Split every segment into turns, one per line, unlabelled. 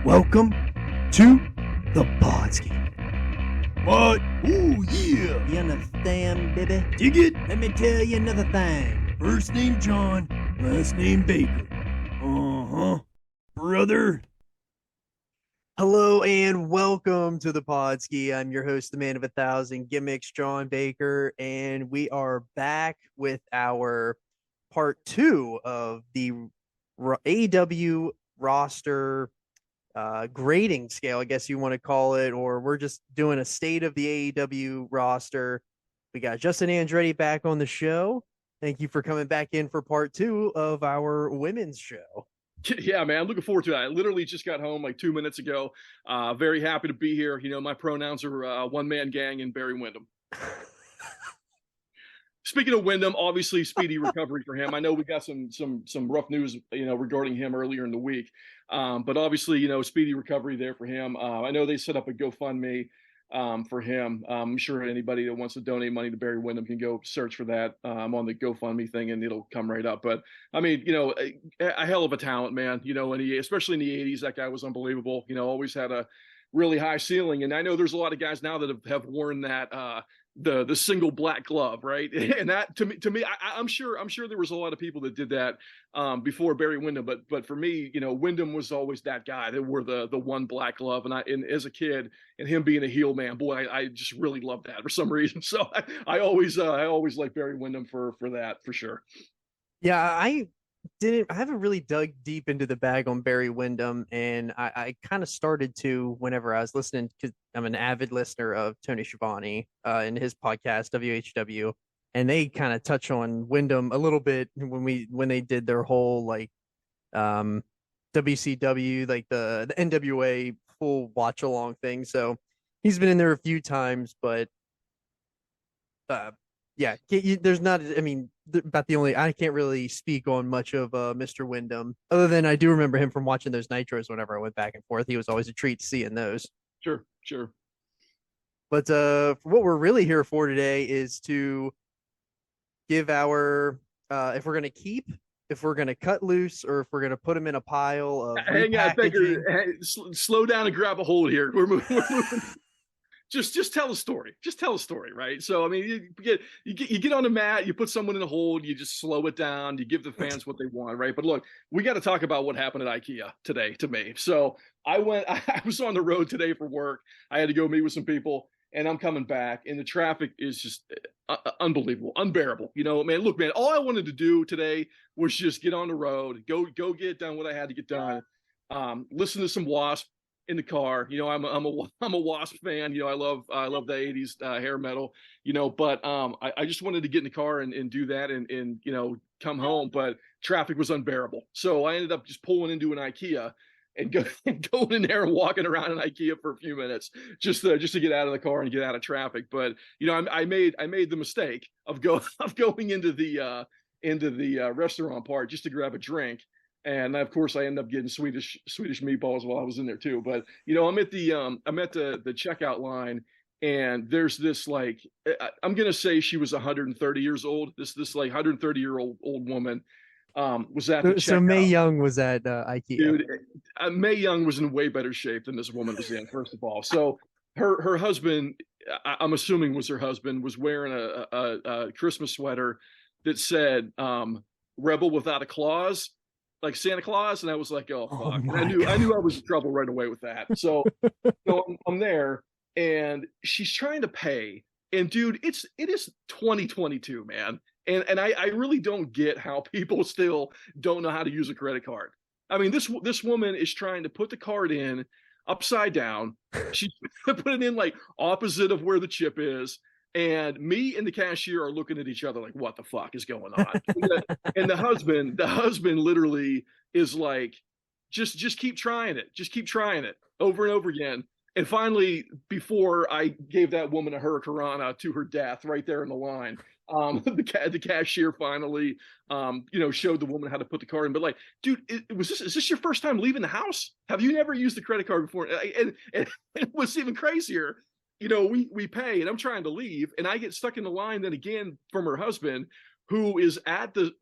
Welcome to the Podski. What? Ooh, yeah.
You understand, baby?
Dig it?
Let me tell you another thing.
First name John, last name Baker. Uh-huh. Brother.
Hello and welcome to the Podski. I'm your host, the man of 1,000 gimmicks, John Baker, and we are back with our part 2 of the AEW roster grading scale, I guess you want to call it, or we're just doing a state of the AEW roster. We got Justin Andretti back on the show. Thank you for coming back in for part 2 of our women's show.
Yeah, man, I'm looking forward to it. I literally just got home like 2 minutes ago. Very happy to be here. You know, my pronouns are one-man gang and Barry Windham. Speaking of Wyndham, obviously speedy recovery for him. I know we got some rough news, regarding him earlier in the week. But obviously, speedy recovery there for him. I know they set up a GoFundMe for him. I'm sure anybody that wants to donate money to Barry Windham can go search for that on the GoFundMe thing, and it'll come right up. But I mean, a hell of a talent, man. And especially in the '80s, that guy was unbelievable. Always had a really high ceiling. And I know there's a lot of guys now that have worn that the single black glove, right? And that to me, I'm sure there was a lot of people that did that before Barry Windham, but for me, Windham was always that guy that wore the one black glove. And as a kid, and him being a heel man, boy, I just really loved that for some reason. So I always liked Barry Windham for that, for sure.
Yeah, I haven't really dug deep into the bag on Barry Windham, and I kind of started to whenever I was listening, because I'm an avid listener of Tony Schiavone in his podcast WHW, and they kind of touch on Windham a little bit when they did their whole WCW, like the NWA full watch along thing. So he's been in there a few times, but yeah, there's not. I mean, about the only I can't really speak on much of Mr. Windham, other than I do remember him from watching those Nitros whenever I went back and forth. He was always a treat to see in those.
Sure.
But for what we're really here for today is to give our if we're gonna keep, if we're gonna cut loose, or if we're gonna put them in a pile of
Hang on, Baker. Slow down and grab a hold here. We're moving. Just tell a story. Just tell a story, right? So, I mean, you get on the mat, you put someone in a hold, you just slow it down, you give the fans what they want, right? But look, we got to talk about what happened at IKEA today to me. So I was on the road today for work. I had to go meet with some people, and I'm coming back, and the traffic is just unbelievable, unbearable. Man, look, man, all I wanted to do today was just get on the road, go get done what I had to get done, listen to some Wasp in the car. I'm a Wasp fan. I love the '80s hair metal. But I just wanted to get in the car and do that and come home. But traffic was unbearable, so I ended up just pulling into an IKEA and going in there and walking around an IKEA for a few minutes just to get out of the car and get out of traffic. But I made the mistake of going into the restaurant part just to grab a drink. And of course, I ended up getting Swedish meatballs while I was in there too. But I'm at the checkout line, and there's this I'm gonna say she was 130 years old. This 130-year-old woman was at the checkout.
So Mae Young was at IKEA.
Dude, Mae Young was in way better shape than this woman was in. First of all, so her husband, I'm assuming was her husband, was wearing a Christmas sweater that said "Rebel Without a Claus," like Santa Claus, and I was like, oh fuck.
Oh
I knew I was in trouble right away with that. So, I'm there, and she's trying to pay, and dude, it is 2022, man, and I really don't get how people still don't know how to use a credit card. I mean, this woman is trying to put the card in upside down. She's put it in like opposite of where the chip is. And me and the cashier are looking at each other like, what the fuck is going on? And the husband literally is like, just keep trying it. Just keep trying it over and over again. And finally, before I gave that woman a hurricanrana to her death right there in the line, the cashier finally, showed the woman how to put the card in. But dude, is this your first time leaving the house? Have you never used the credit card before? And what's even crazier, we pay, and I'm trying to leave, and I get stuck in the line then again from her husband, who is at the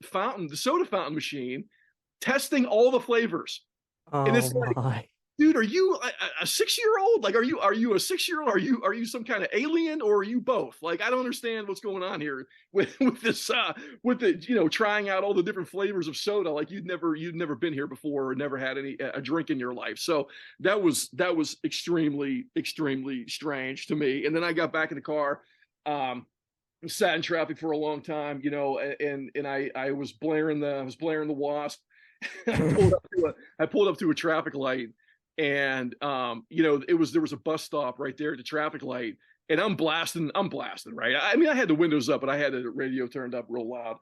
soda fountain machine, testing all the flavors.
Oh,
and it's
my.
dude, are you a 6-year-old? Like, are you a 6-year-old? Are you some kind of alien, or are you both? Like, I don't understand what's going on here with this with the trying out all the different flavors of soda. Like you'd never been here before or never had a drink in your life. So that was extremely strange to me. And then I got back in the car. Sat in traffic for a long time, and I was blaring the Wasp. I pulled up to a traffic light, and there was a bus stop right there at the traffic light, and I'm blasting, right? I mean, I had the windows up, but I had the radio turned up real loud.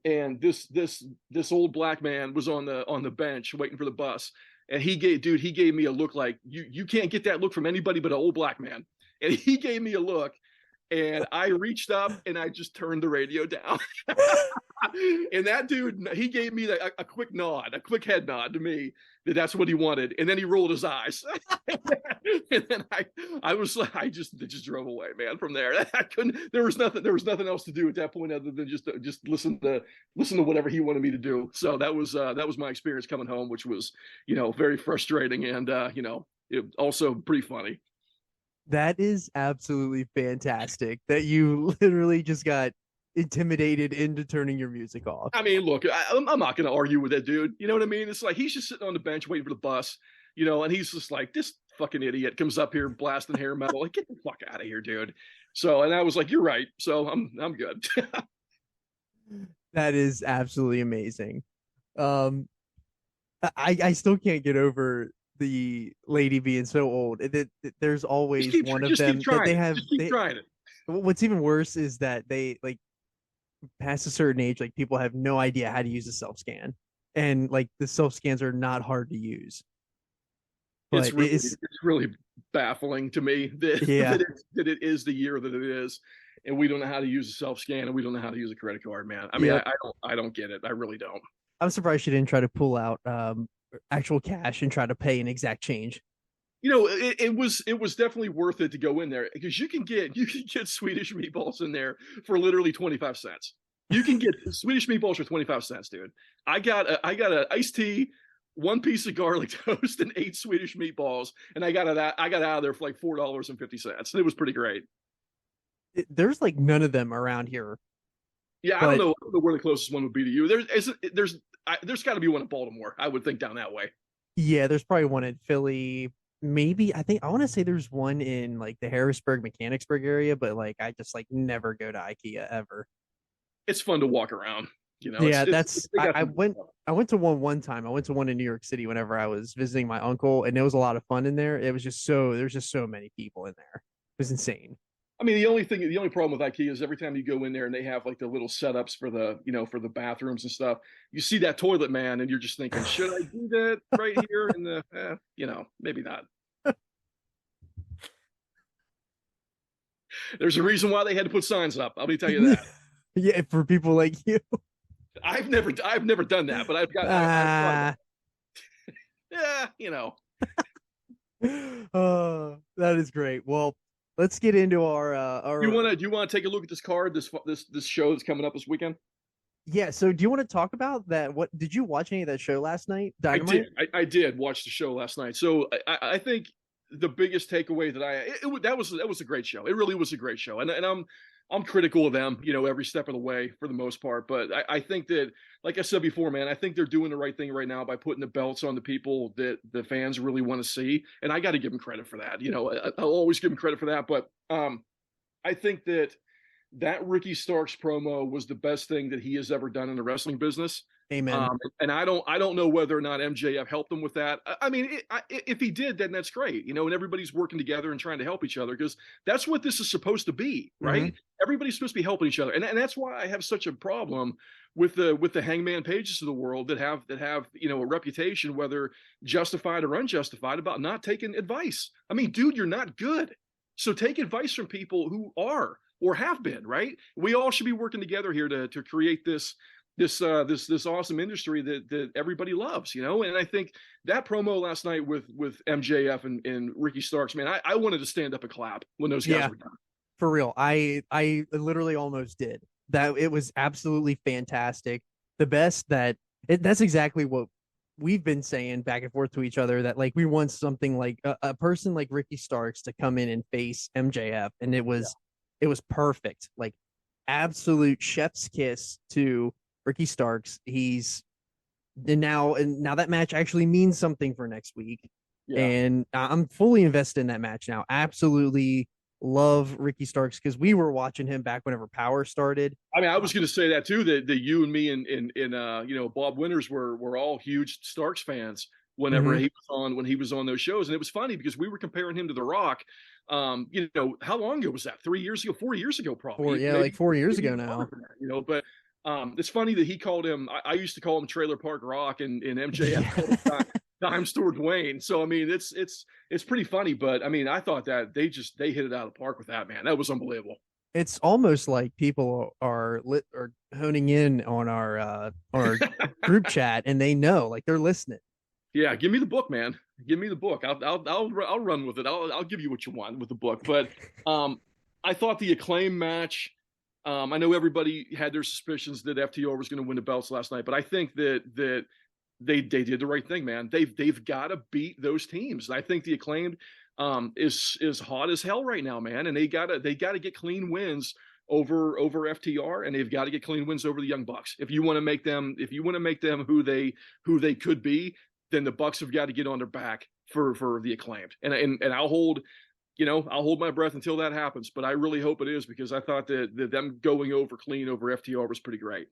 And this old black man was on the bench waiting for the bus, and he gave me a look like you can't get that look from anybody but an old black man. And he gave me a look, and I reached up and I just turned the radio down. And that dude, he gave me a quick nod, a quick head nod to me that's what he wanted. And then he rolled his eyes. And then I just drove away, man, from there. There was nothing else to do at that point other than just listen to whatever he wanted me to do. So that was my experience coming home, which was, very frustrating and, also pretty funny.
That is absolutely fantastic that you literally just got intimidated into turning your music off.
I mean, look, I'm not going to argue with that dude. You know what I mean? It's like he's just sitting on the bench waiting for the bus, and he's just like, this fucking idiot comes up here blasting hair metal. Like, get the fuck out of here, dude. So, and I was like, you're right. So I'm good.
That is absolutely amazing. I still can't get over the lady being so old. There's always one of them that they have.
Keep trying it.
What's even worse is that they like past a certain age, like people have no idea how to use a self scan, and like the self scans are not hard to use. But
it's really baffling to me that it is the year that it is, and we don't know how to use a self scan, and we don't know how to use a credit card, man. I mean, I don't get it. I really don't.
I'm surprised she didn't try to pull out actual cash and try to pay an exact change.
It was definitely worth it to go in there because you can get Swedish meatballs in there for literally 25 cents. You can get Swedish meatballs for 25 cents, dude. I got a iced tea, 1 piece of garlic toast, and 8 Swedish meatballs, and I got out of there for like $4.50. It was pretty great.
There's like none of them around here.
Yeah, I don't know where the closest one would be to you. There's got to be one in Baltimore, I would think, down that way.
Yeah, there's probably one in Philly. Maybe I want to say there's one in like the Harrisburg, Mechanicsburg area, but like I just like never go to IKEA ever.
It's fun to walk around,
Yeah, I went to one time. I went to one in New York City whenever I was visiting my uncle, and it was a lot of fun in there. There's just so many people in there. It was insane.
I mean, the only problem with IKEA is every time you go in there and they have like the little setups for for the bathrooms and stuff, you see that toilet man and you're just thinking, should I do that right here in the, maybe not. There's a reason why they had to put signs up. Let me tell you that.
Yeah, for people like you.
I've never done that, but I've got. Yeah,
that is great. Well, let's get into our.
Do you want to take a look at this card? This show that's coming up this weekend.
Yeah. So, do you want to talk about that? What did you watch any of that show last night? Dynamite?
I did watch the show last night. So I think the biggest takeaway that was a great show. It really was a great show, and I'm critical of them, every step of the way for the most part. But I think that, like I said before, man, I think they're doing the right thing right now by putting the belts on the people that the fans really want to see. And I got to give them credit for that. I'll always give them credit for that. But I think that Ricky Starks promo was the best thing that he has ever done in the wrestling business.
Amen.
And I don't know whether or not MJF helped him with that. I mean, if he did, then that's great, and everybody's working together and trying to help each other because that's what this is supposed to be, right? Mm-hmm. Everybody's supposed to be helping each other, and that's why I have such a problem with the Hangman Pages of the world that have a reputation, whether justified or unjustified, about not taking advice. I mean, dude, you're not good, so take advice from people who are or have been, right? We all should be working together here to create this awesome industry that everybody loves, and I think that promo last night with MJF and Ricky Starks, man, I wanted to stand up and clap when those guys were done.
For real. I literally almost did. That it was absolutely fantastic. The best that's exactly what we've been saying back and forth to each other that like we want something like a person like Ricky Starks to come in and face MJF, and it was perfect, like absolute chef's kiss to Ricky Starks. He's and now that match actually means something for next week,
Yeah.
and I'm fully invested in that match now. Absolutely love Ricky Starks because we were watching him back whenever Power started.
I mean, I was going to say that too. That you and me and Bob Winters were all huge Starks fans whenever when he was on those shows, and it was funny because we were comparing him to The Rock. How long ago was that? 3 years ago, 4 years ago, probably.
Like 4 years ago now.
But it's funny that he called him. I used to call him Trailer Park Rock, and MJF called him Dime Store Dwayne. So I mean, it's pretty funny. But I mean, I thought that they hit it out of the park with that, man. That was unbelievable.
It's almost like people are honing in on our group chat, and they know, like they're listening.
Yeah, give me the book, man. Give me the book. I'll run with it. I'll give you what you want with the book. But I thought the Acclaim match. I know everybody had their suspicions that FTR was going to win the belts last night, but I think that they did the right thing, man. They've got to beat those teams. And I think the Acclaimed is hot as hell right now, man. And they gotta get clean wins over FTR, and they've got to get clean wins over the Young Bucks. If you want to make them who they could be, then the Bucks have got to get on their back for the Acclaimed. And I'll hold my breath until that happens, but I really hope it is, because I thought that them going over clean over FTR was pretty great.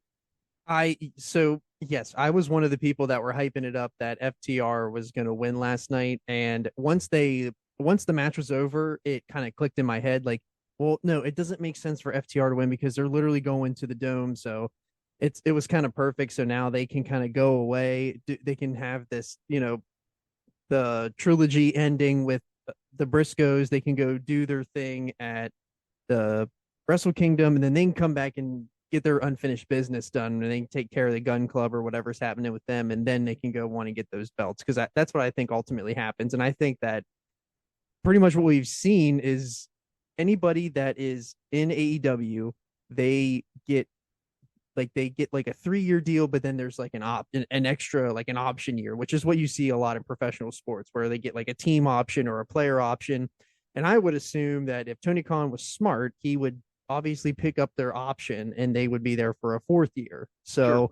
Yes, I was one of the people that were hyping it up that FTR was going to win last night. And once the match was over, it kind of clicked in my head like, well, no, it doesn't make sense for FTR to win because they're literally going to the Dome. So it was kind of perfect. So now they can kind of go away. They can have this, the trilogy ending with the Briscoes. They can go do their thing at the Wrestle Kingdom, and then they can come back and get their unfinished business done, and they can take care of the Gun Club or whatever's happening with them, and then they can go want to get those belts, because that's what I think ultimately happens. And I think that pretty much what we've seen is anybody that is in AEW, they get like a 3-year deal, but then there's like an extra, like an option year, which is what you see a lot in professional sports, where they get like a team option or a player option. And I would assume that if Tony Khan was smart, he would obviously pick up their option and they would be there for a 4th year. So sure.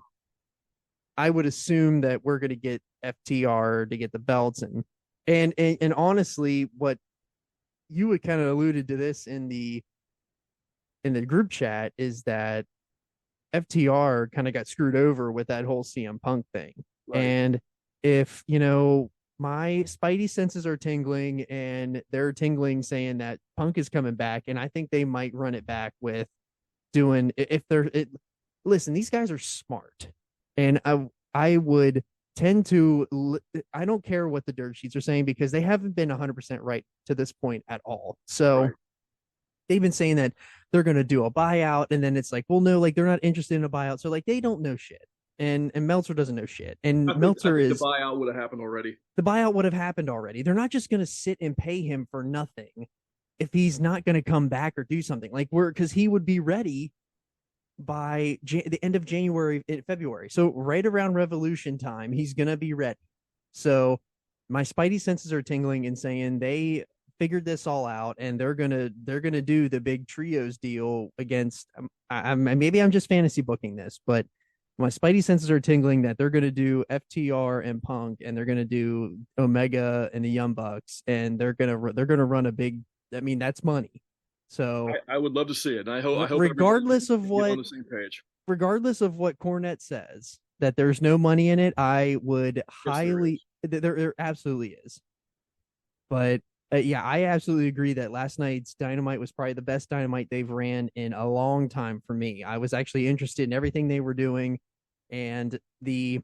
I would assume that we're going to get FTR to get the belts, and honestly, what you had kind of alluded to this in the group chat is that FTR kind of got screwed over with that whole CM Punk thing. Right. And if, my spidey senses are tingling, and they're tingling saying that Punk is coming back, and I think they might run it back with doing, listen, these guys are smart, and I would tend to, I don't care what the dirt sheets are saying, because they haven't been 100% right to this point at all. So right. They've been saying that they're going to do a buyout, and then it's like, well, no, like they're not interested in a buyout. So like they don't know shit. And Meltzer doesn't know shit. And I think the
buyout would have happened already.
The buyout would have happened already. They're not just going to sit and pay him for nothing if he's not going to come back or do something. Like because he would be ready by the end of January, February. So right around Revolution time, he's going to be ready. So my spidey senses are tingling and saying they figured this all out, and they're gonna do the big trios deal against. Maybe I'm just fantasy booking this, but my spidey senses are tingling that they're going to do FTR and Punk, and they're going to do Omega and the Young Bucks, and they're going to run a big. I mean, that's money. So
I would love to see it. And I hope
regardless of what
on the same page,
regardless of what Cornette says that there's no money in it, I would highly there absolutely is. But yeah, I absolutely agree that last night's Dynamite was probably the best Dynamite they've ran in a long time for me. I was actually interested in everything they were doing, and the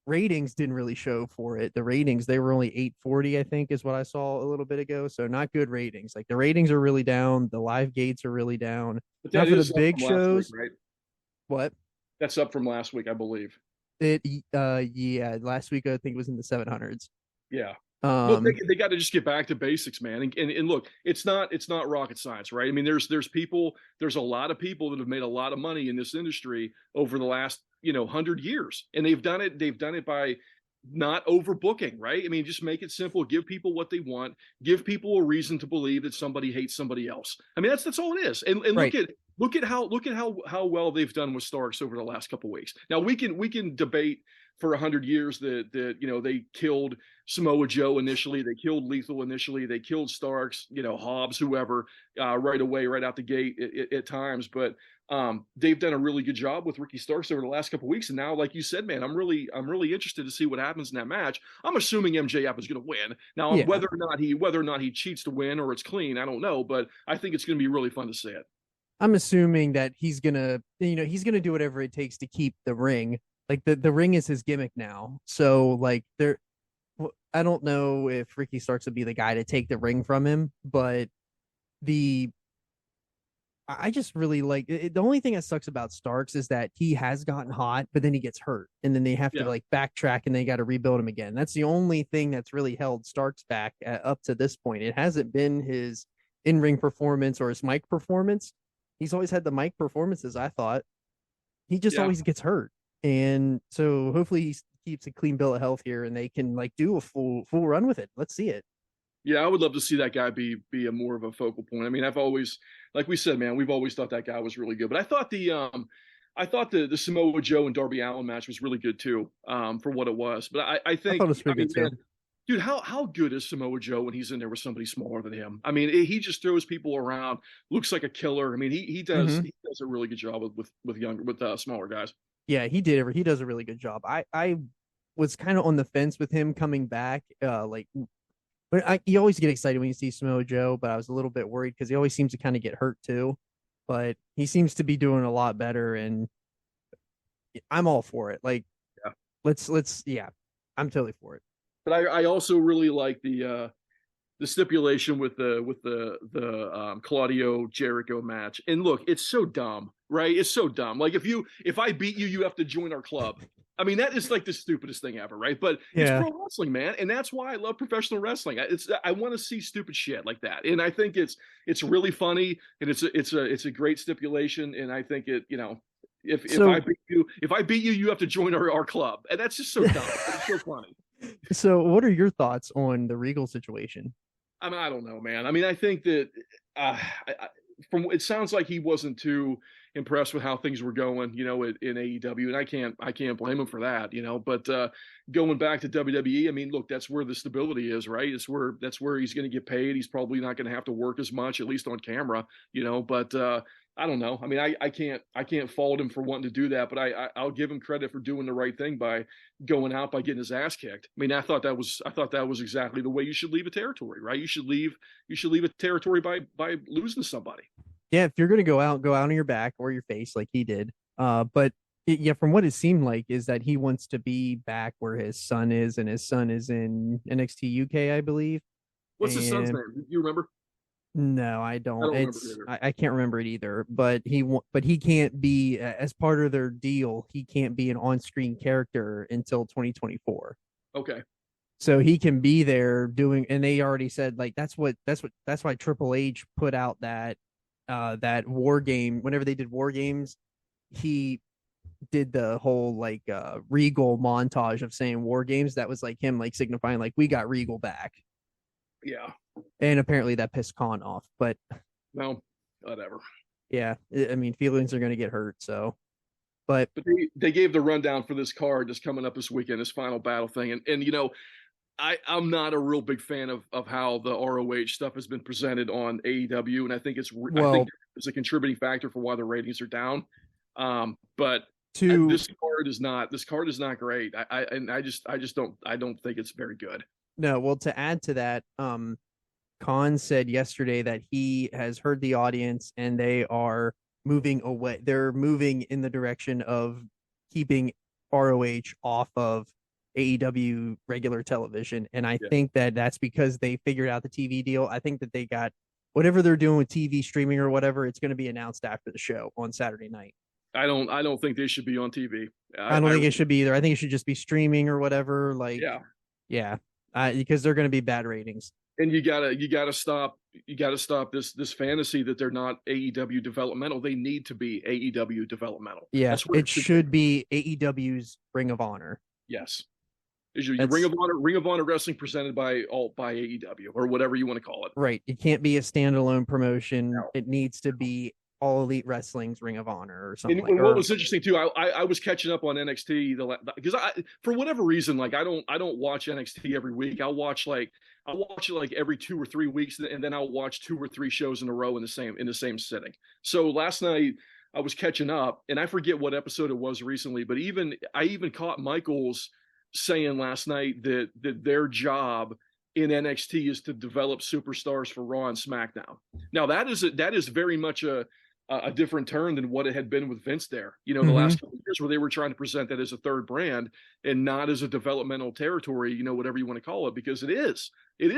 ratings didn't really show for it. The ratings, they were only 840, I think, is what I saw a little bit ago. So not good ratings. Like the ratings are really down. The live gates are really down.
But that
is for the big shows,
week, right?
What?
That's up from last week, I believe.
Yeah, last week I think it was in the 700s.
Yeah. Look, they got to just get back to basics, man. And look, it's not rocket science, right? I mean, there's a lot of people that have made a lot of money in this industry over the last 100 years, and they've done it by not overbooking, right? I mean, just make it simple, give people what they want, give people a reason to believe that somebody hates somebody else. I mean, that's all it is. And
Right.
look at how well they've done with Starks over the last couple of weeks. Now we can debate for 100 years that they killed Samoa Joe initially, they killed Lethal initially, they killed Starks, Hobbs, whoever, right away, right out the gate at times, but they've done a really good job with Ricky Starks over the last couple of weeks, and now, like you said, man, I'm really interested to see what happens in that match. I'm assuming MJF is going to win. Now,
Yeah.
whether or not he cheats to win or it's clean, I don't know, but I think it's going to be really fun to see it.
I'm assuming that he's gonna do whatever it takes to keep the ring. Like the ring is his gimmick now. So like I don't know if Ricky Starks would be the guy to take the ring from him, but I just really like it. The only thing that sucks about Starks is that he has gotten hot, but then he gets hurt, and then they have to like backtrack and they got to rebuild him again. That's the only thing that's really held Starks back up to this point. It hasn't been his in-ring performance or his mic performance. He's always had the mic performances, I thought. He just always gets hurt. And so hopefully he keeps a clean bill of health here and they can like do a full run with it. Let's see it.
Yeah, I would love to see that guy be a more of a focal point. I mean, I've always, like we said, man, we've always thought that guy was really good. But I thought the Samoa Joe and Darby Allin match was really good too, for what it was. But I think,
I thought it was pretty good too.
Man, dude, how good is Samoa Joe when he's in there with somebody smaller than him? I mean, he just throws people around, looks like a killer. I mean, he does a really good job with smaller guys.
Yeah, he does a really good job. I was kind of on the fence with him coming back. But you always get excited when you see Samoa Joe, but I was a little bit worried because he always seems to kind of get hurt too. But he seems to be doing a lot better, and I'm all for it. Like, I'm totally for it.
But I also really like the stipulation with the Claudio Jericho match. And look, it's so dumb, right? It's so dumb. Like if I beat you, you have to join our club. I mean, that is like the stupidest thing ever, right? But it's pro wrestling, man, and that's why I love professional wrestling. I want to see stupid shit like that, and I think it's really funny, and it's a great stipulation, and I think it, if I beat you, you have to join our club, and that's just so dumb. It's so funny.
So, what are your thoughts on the Regal situation?
I mean, I don't know, man. I mean, I think that from it sounds like he wasn't too impressed with how things were going, in AEW, and I can't blame him for that, But going back to WWE, I mean, look, that's where the stability is, right? That's where he's going to get paid. He's probably not going to have to work as much, at least on camera, But I don't know. I mean, I can't fault him for wanting to do that, but I'll give him credit for doing the right thing by going out by getting his ass kicked. I mean, I thought that was exactly the way you should leave a territory, right? You should leave a territory by losing to somebody.
Yeah, if you're going to go out on your back or your face like he did. But from what it seemed like is that he wants to be back where his son is, and his son is in NXT UK, I believe.
What's his son's name? Do you remember?
No, I don't. I can't remember it either. But he can't be, as part of their deal, he can't be an on-screen character until 2024.
Okay.
So he can be there doing, and they already said like that's why Triple H put out that War Game. Whenever they did War Games, he did the whole like Regal montage of saying War Games. That was like him like signifying like we got Regal back.
Yeah.
And apparently that pissed Khan off, but
no, whatever.
Yeah, I mean feelings are going to get hurt, so. But
they gave the rundown for this card just coming up this weekend, this Final Battle thing, and I'm not a real big fan of how the ROH stuff has been presented on AEW, and I think it's a contributing factor for why the ratings are down. But this card is not great. I don't think it's very good.
No, well, to add to that, Khan said yesterday that he has heard the audience and they are moving away. They're moving in the direction of keeping ROH off of AEW regular television. And I think that that's because they figured out the TV deal. I think that they got whatever they're doing with TV streaming or whatever. It's going to be announced after the show on Saturday night.
I don't think they should be on TV.
I don't think it should be either. I think it should just be streaming or whatever. Like, yeah. Because they're going to be bad ratings.
And you gotta stop this fantasy that they're not AEW developmental. They need to be AEW developmental.
Yeah, it should be AEW's Ring of Honor.
Yes. Is your Ring of Honor Wrestling presented by AEW or whatever you want to call it.
Right. It can't be a standalone promotion.
No.
It needs to be All Elite Wrestling's Ring of Honor or something.
And what was interesting too, I was catching up on NXT because for whatever reason, like I don't watch NXT every week. I'll watch it like every 2 or 3 weeks, and then I'll watch 2 or 3 shows in a row in the same sitting. So last night I was catching up, and I forget what episode it was recently, but I even caught Michaels saying last night that their job in NXT is to develop superstars for Raw and SmackDown. Now that is very much a different turn than what it had been with Vince there. The last couple of years where they were trying to present that as a third brand and not as a developmental territory, whatever you want to call it, because it is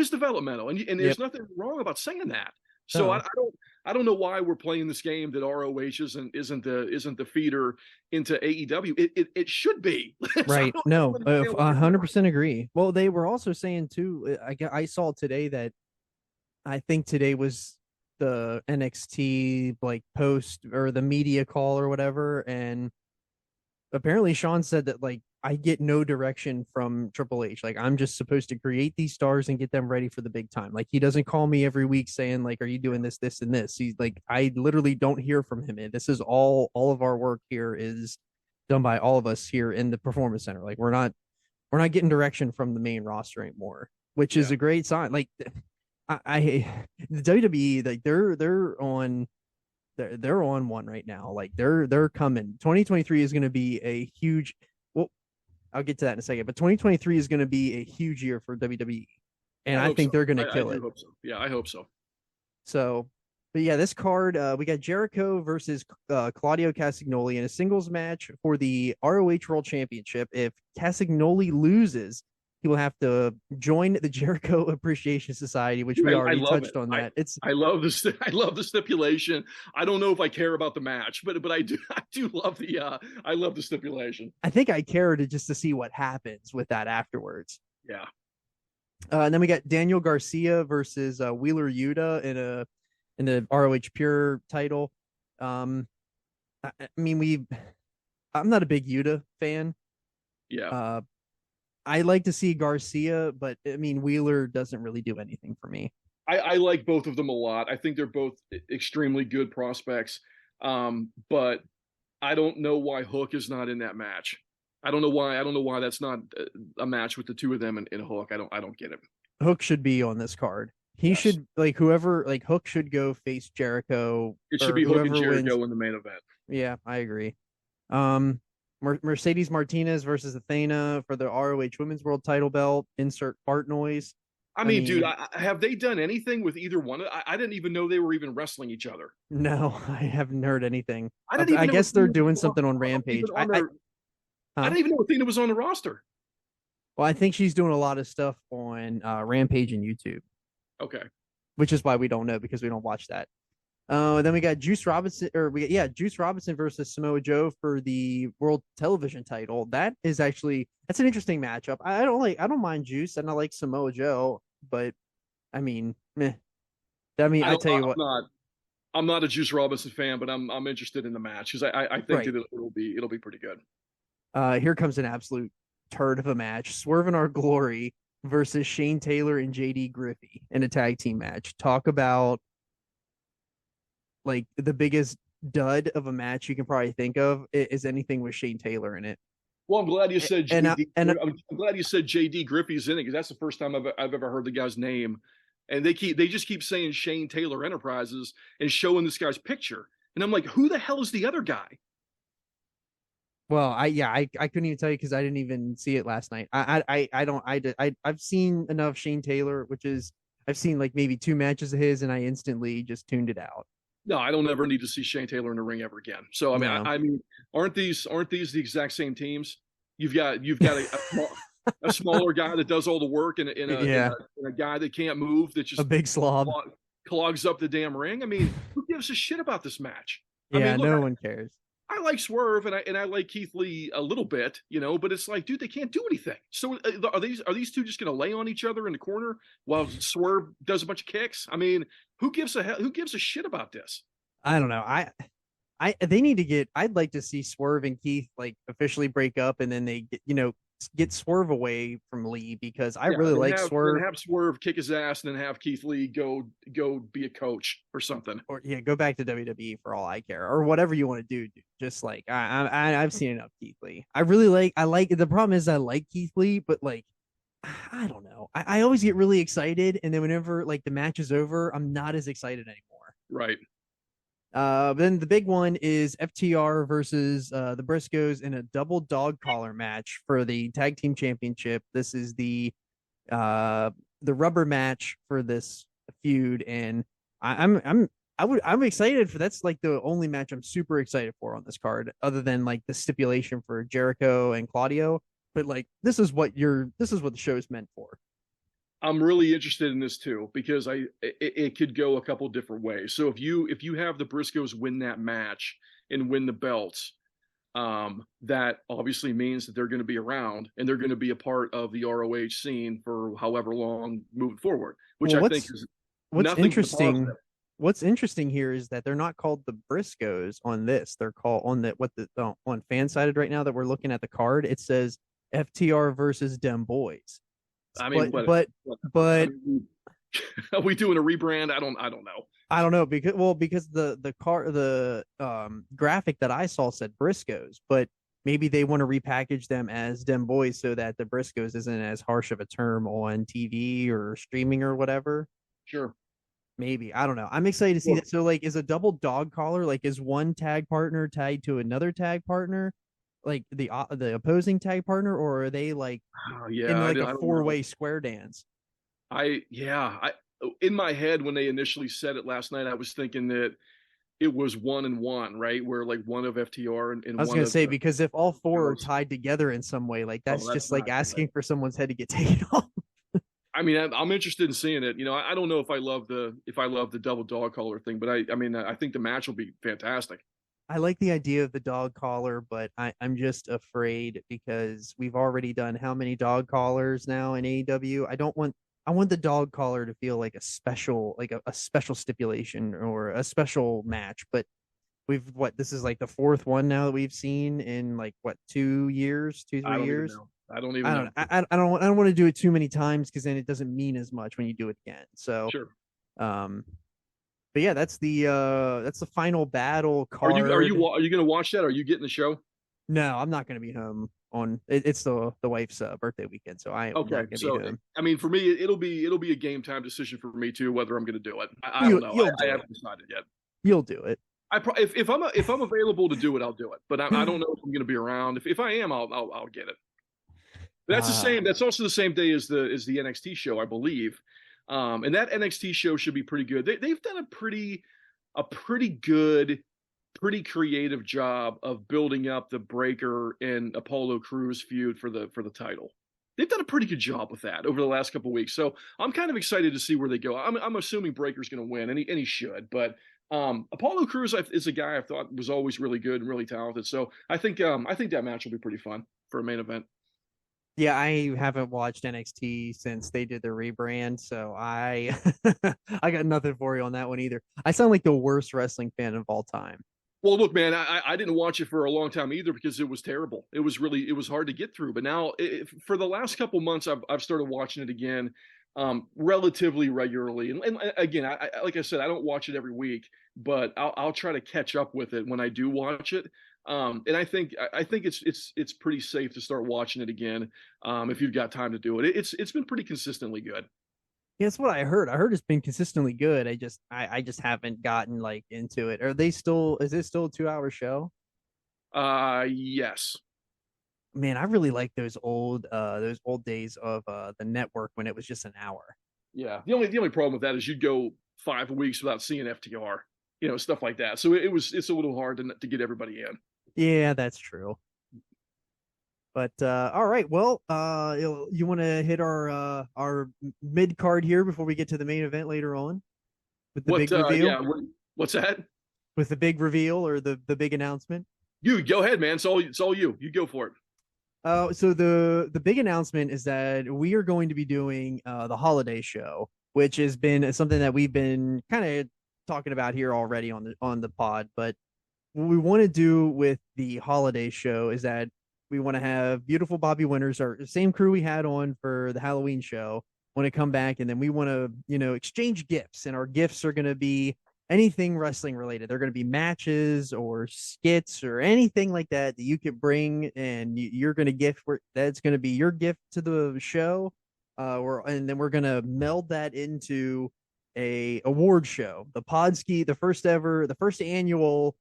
developmental, and there's nothing wrong about saying that. So I don't know why we're playing this game that ROH isn't the feeder into AEW. It should be.
Right. No, 100% agree. Well, they were also saying too, I saw today that I think today was the NXT like post or the media call or whatever, and apparently Sean said that like I get no direction from Triple H. Like I'm just supposed to create these stars and get them ready for the big time. Like he doesn't call me every week saying like, are you doing this, this, and this? He's like, I literally don't hear from him. And this is all of our work here is done by all of us here in the Performance Center. Like we're not getting direction from the main roster anymore, which is a great sign. Like I the WWE, like they're on one right now. Like they're coming. 2023 is going to be a huge. Well, I'll get to that in a second. But 2023 is going to be a huge year for WWE, and I think they're going to kill it.
Hope so. Yeah, I hope so.
So, but yeah, this card we got Jericho versus Claudio Castagnoli in a singles match for the ROH World Championship. If Castagnoli loses, he will have to join the Jericho Appreciation Society, which we already touched on that.
I love the stipulation. I don't know if I care about the match, but I do love the stipulation.
I think I care just to see what happens with that afterwards.
Yeah.
And then we got Daniel Garcia versus Wheeler Yuta in the ROH Pure title. I mean, I'm not a big Yuta fan.
Yeah.
I like to see Garcia, but I mean, Wheeler doesn't really do anything for me.
I like both of them a lot. I think they're both extremely good prospects. But I don't know why Hook is not in that match. I don't know why that's not a match with the two of them in Hook. I don't get it.
Hook should be on this card. He should Hook should go face Jericho.
It should be Hook and Jericho in the main event.
Yeah, I agree. Mercedes Martinez versus Athena for the ROH Women's World Title belt. Insert fart noise.
I mean, dude, have they done anything with either one? I didn't even know they were even wrestling each other.
No, I haven't heard anything. I guess they're doing something on Rampage.
I didn't even know Athena was on the roster.
Well, I think she's doing a lot of stuff on Rampage and YouTube.
Okay.
Which is why we don't know, because we don't watch that. Then we got Juice Robinson versus Samoa Joe for the World Television title. That's an interesting matchup. I don't mind Juice and I like Samoa Joe, but I mean, meh. I tell you what,
I'm not a Juice Robinson fan, but I'm interested in the match because I think that it'll be pretty good.
Here comes an absolute turd of a match: Swerve in Our Glory versus Shane Taylor and JD Griffey in a tag team match. Talk about like the biggest dud of a match you can probably think of is anything with Shane Taylor in it.
Well, I'm glad you said I'm glad you said JD Griffey's in it, because that's the first time I've ever heard the guy's name. And they just keep saying Shane Taylor Enterprises and showing this guy's picture. And I'm like, who the hell is the other guy?
Well, I couldn't even tell you because I didn't even see it last night. I've seen enough Shane Taylor, I've seen like maybe 2 matches of his, and I instantly just tuned it out.
No, I don't ever need to see Shane Taylor in the ring ever again. So I mean, aren't these the exact same teams? You've got a smaller guy that does all the work, and a guy that can't move, that's just
a big slob,
clogs up the damn ring. I mean, who gives a shit about this match?
No one cares.
I like Swerve and I like Keith Lee a little bit, but it's like, dude, they can't do anything. So are these two just going to lay on each other in the corner while Swerve does a bunch of kicks? I mean, who gives a shit about this?
I don't know. They need to I'd like to see Swerve and Keith like officially break up, and then they get, get Swerve away from Lee, because I
Yeah,
really like
then
Swerve.
have Swerve kick his ass, and then have Keith Lee go be a coach or something.
Or yeah, go back to WWE for all I care, or whatever you want to do. Dude. Just like I've seen enough Keith Lee. I like. The problem is I like Keith Lee, but like I don't know. I always get really excited, and then whenever like the match is over, I'm not as excited anymore.
Right.
Then the big one is FTR versus the Briscoes in a double dog collar match for the tag team championship. This is the rubber match for this feud, and I'm excited for. That's like the only match I'm super excited for on this card, other than like the stipulation for Jericho and Claudio. But like this is what the show is meant for.
I'm really interested in this too, because it could go a couple different ways. So if you have the Briscoes win that match and win the belts, that obviously means that they're going to be around and they're going to be a part of the ROH scene for however long moving forward, which I think is
what's interesting. What's interesting here is that they're not called the Briscoes on this. They're called on on Fansided right now that we're looking at the card. It says FTR versus Dem Boys.
I mean,
but
are we doing a rebrand? I don't know.
I don't know, because the graphic that I saw said Briscoes, but maybe they want to repackage them as Dem Boys so that the Briscoes isn't as harsh of a term on TV or streaming or whatever.
Sure.
Maybe. I don't know. I'm excited to see that. So like, is a double dog collar, like is one tag partner tied to another tag partner? Like the opposing tag partner, or are they like in like a 4-way square dance?
In my head when they initially said it last night, I was thinking that it was 1 and 1, right? Where like one of FTR and
I was gonna say, because if all four are tied together in some way, like that's just like asking for someone's head to get taken off.
I mean, I'm interested in seeing it. You know, I don't know if I love the double dog collar thing, but I think the match will be fantastic.
I like the idea of the dog collar, but I'm just afraid because we've already done how many dog collars now in AEW? I want the dog collar to feel like a special stipulation or a special match. But this is like the fourth one now that we've seen in like 2 years, 3 years.
I don't even know.
I don't want to do it too many times because then it doesn't mean as much when you do it again. So
sure.
But yeah, that's the final battle card.
Are you going to watch that? Are you getting the show?
No, I'm not going to be home on it's the wife's birthday weekend, so I am not going to be home.
I mean, for me, it'll be a game time decision for me too, whether I'm going to do it. I don't know. I haven't decided yet.
You'll do it.
If I'm available to do it, I'll do it. But I don't know if I'm going to be around. If I am, I'll get it. But that's the same. That's also the same day as the NXT show, I believe. And that NXT show should be pretty good. They've done a pretty good, pretty creative job of building up the Breaker and Apollo Crews feud for the title. They've done a pretty good job with that over the last couple of weeks. So I'm kind of excited to see where they go. I'm assuming Breaker's going to win, and he should. But Apollo Crews is a guy I thought was always really good and really talented. So I think that match will be pretty fun for a main event.
Yeah, I haven't watched NXT since they did the rebrand, so I got nothing for you on that one either. I sound like the worst wrestling fan of all time.
Well, look, man, I didn't watch it for a long time either because it was terrible. It was hard to get through. But now, for the last couple months, I've started watching it again, relatively regularly. And again, like I said, I don't watch it every week, but I'll try to catch up with it when I do watch it. And I think it's pretty safe to start watching it again if you've got time to do it. It's been pretty consistently good.
Yeah, that's what I heard. I heard it's been consistently good. I just haven't gotten like into it. Is it still a 2-hour show?
Yes.
Man, I really like those old days of the network when it was just an hour.
Yeah. The only problem with that is you'd go 5 weeks without seeing FTR, stuff like that. So it's a little hard to get everybody in.
Yeah, that's true. But all right, well, you want to hit our mid card here before we get to the main event later on with the big reveal?
Yeah, what's that?
With the big reveal or the big announcement?
You go ahead, man. It's all you. You go for it.
So the big announcement is that we are going to be doing the holiday show, which has been something that we've been kind of talking about here already on the pod. But what we want to do with the holiday show is that We want to have beautiful Bobby Winters, our same crew we had on for the Halloween show, want to come back, and then we want to, exchange gifts, and our gifts are going to be anything wrestling related. They're going to be matches or skits or anything like that that you could bring, and you're going to gift. That's going to be your gift to the show, and then we're going to meld that into a award show, the Podski, the first annual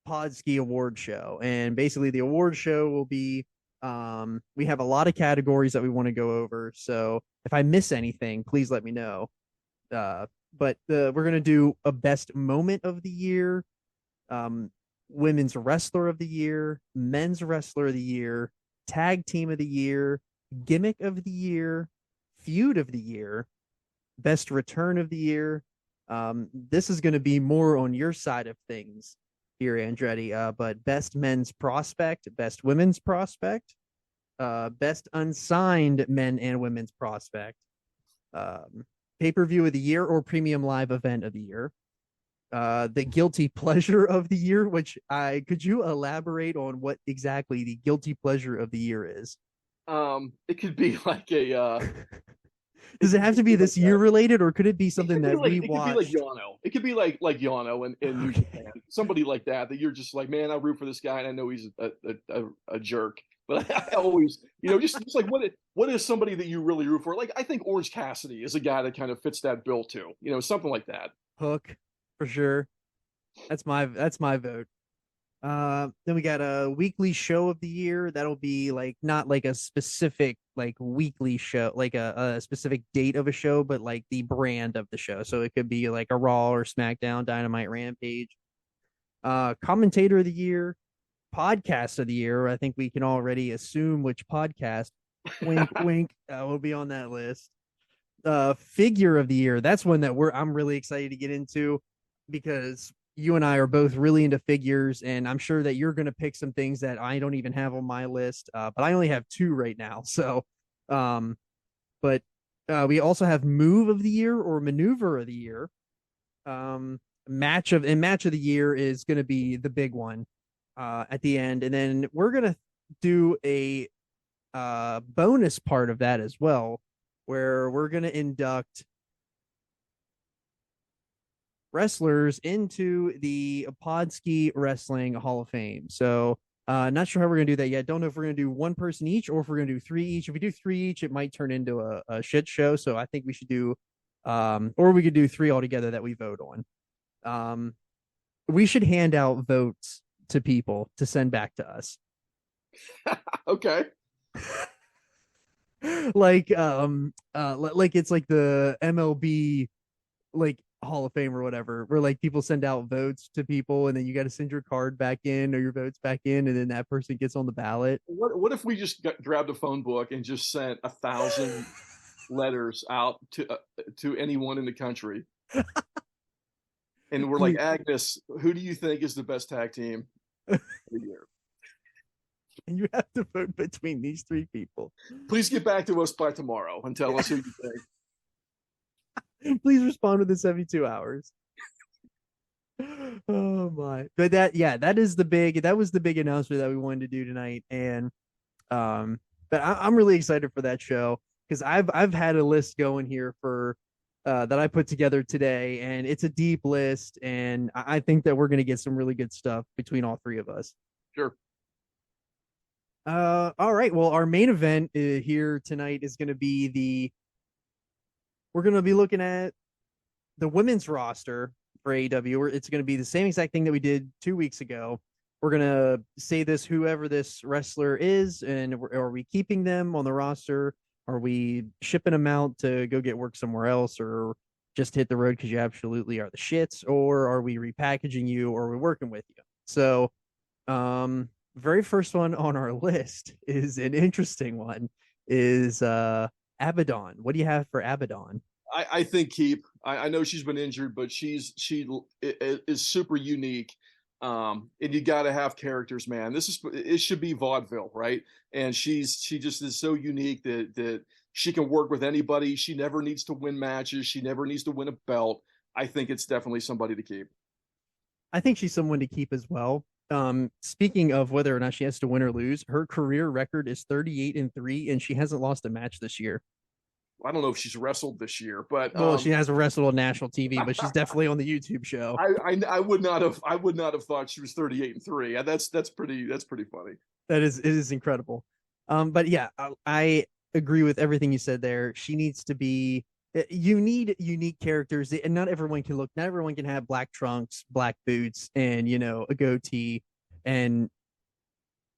Podski award show. And basically the award show will be, we have a lot of categories that we want to go over, so if I miss anything, please let me know. But we're going to do a best moment of the year, women's wrestler of the year, men's wrestler of the year, tag team of the year, gimmick of the year, feud of the year, best return of the year. This is going to be more on your side of things here, Andretti. But best men's prospect, best women's prospect, best unsigned men and women's prospect, pay-per-view of the year or premium live event of the year, the guilty pleasure of the year, which could you elaborate on what exactly the guilty pleasure of the year is?
It could be like a
does it have to be this year related, or could it be something that we watched?
It could be like Yano. It could be like Yano in New Japan. Somebody like that you're just like, man, I root for this guy, and I know he's a jerk. But I always, just like what is somebody that you really root for? Like, I think Orange Cassidy is a guy that kind of fits that bill too. Something like that.
Hook, for sure. That's my vote. Then we got a weekly show of the year. That'll be like not like a specific like weekly show, like a specific date of a show, but like the brand of the show. So it could be like a Raw or SmackDown, Dynamite, Rampage. Commentator of the year, podcast of the year. I think we can already assume which podcast. Wink, wink. Will be on that list. Figure of the year. That's one that I'm really excited to get into, because you and I are both really into figures, and I'm sure that you're going to pick some things that I don't even have on my list. But I only have 2 right now. So, but we also have move of the year or maneuver of the year. Match of the year is going to be the big one at the end. And then we're going to do a bonus part of that as well, where we're going to induct wrestlers into the Podski Wrestling Hall of Fame. So not sure how we're gonna do that yet. Don't know if we're gonna do one person each or if we're gonna do 3 each. If we do 3 each, it might turn into a shit show. So I think we should do or we could do 3 altogether that we vote on. We should hand out votes to people to send back to us.
Okay.
Like it's like the MLB like Hall of Fame or whatever, where like people send out votes to people, and then you got to send your card back in or your votes back in, and then that person gets on the ballot.
What if we just grabbed a phone book and just sent 1,000 letters out to anyone in the country, and we're like, Agnes, who do you think is the best tag team of the year?
And you have to vote between these 3 people.
Please get back to us by tomorrow and tell us who you think.
Please respond within 72 hours. Oh my. But that was the big announcement that we wanted to do tonight. And but I'm really excited for that show, because I've had a list going here for that I put together today, and it's a deep list, and I think that we're gonna get some really good stuff between all 3 of us.
Sure.
All right. Well, our main event here tonight is gonna be we're going to be looking at the women's roster for AEW. It's going to be the same exact thing that we did 2 weeks ago. We're going to say whoever this wrestler is, and are we keeping them on the roster? Are we shipping them out to go get work somewhere else, or just hit the road because you absolutely are the shits? Or are we repackaging you, or are we working with you? So, very first one on our list is an interesting one, is Abaddon. What do you have for Abaddon?
I think keep. I know she's been injured, but she is super unique. And you got to have characters, man. It should be vaudeville, right? And she just is so unique that she can work with anybody. She never needs to win matches. She never needs to win a belt. I think it's definitely somebody to keep.
I think she's someone to keep as well. Speaking of whether or not she has to win or lose, her career record is 38-3, and she hasn't lost a match this year.
I don't know if she's wrestled this year, but
Well, she hasn't wrestled on national TV, but she's definitely on the YouTube show.
I would not have thought she was 38-3. That's pretty funny.
It is incredible. But yeah, I agree with everything you said there. She needs to be. You need unique characters, and not everyone can have black trunks, black boots, and a goatee and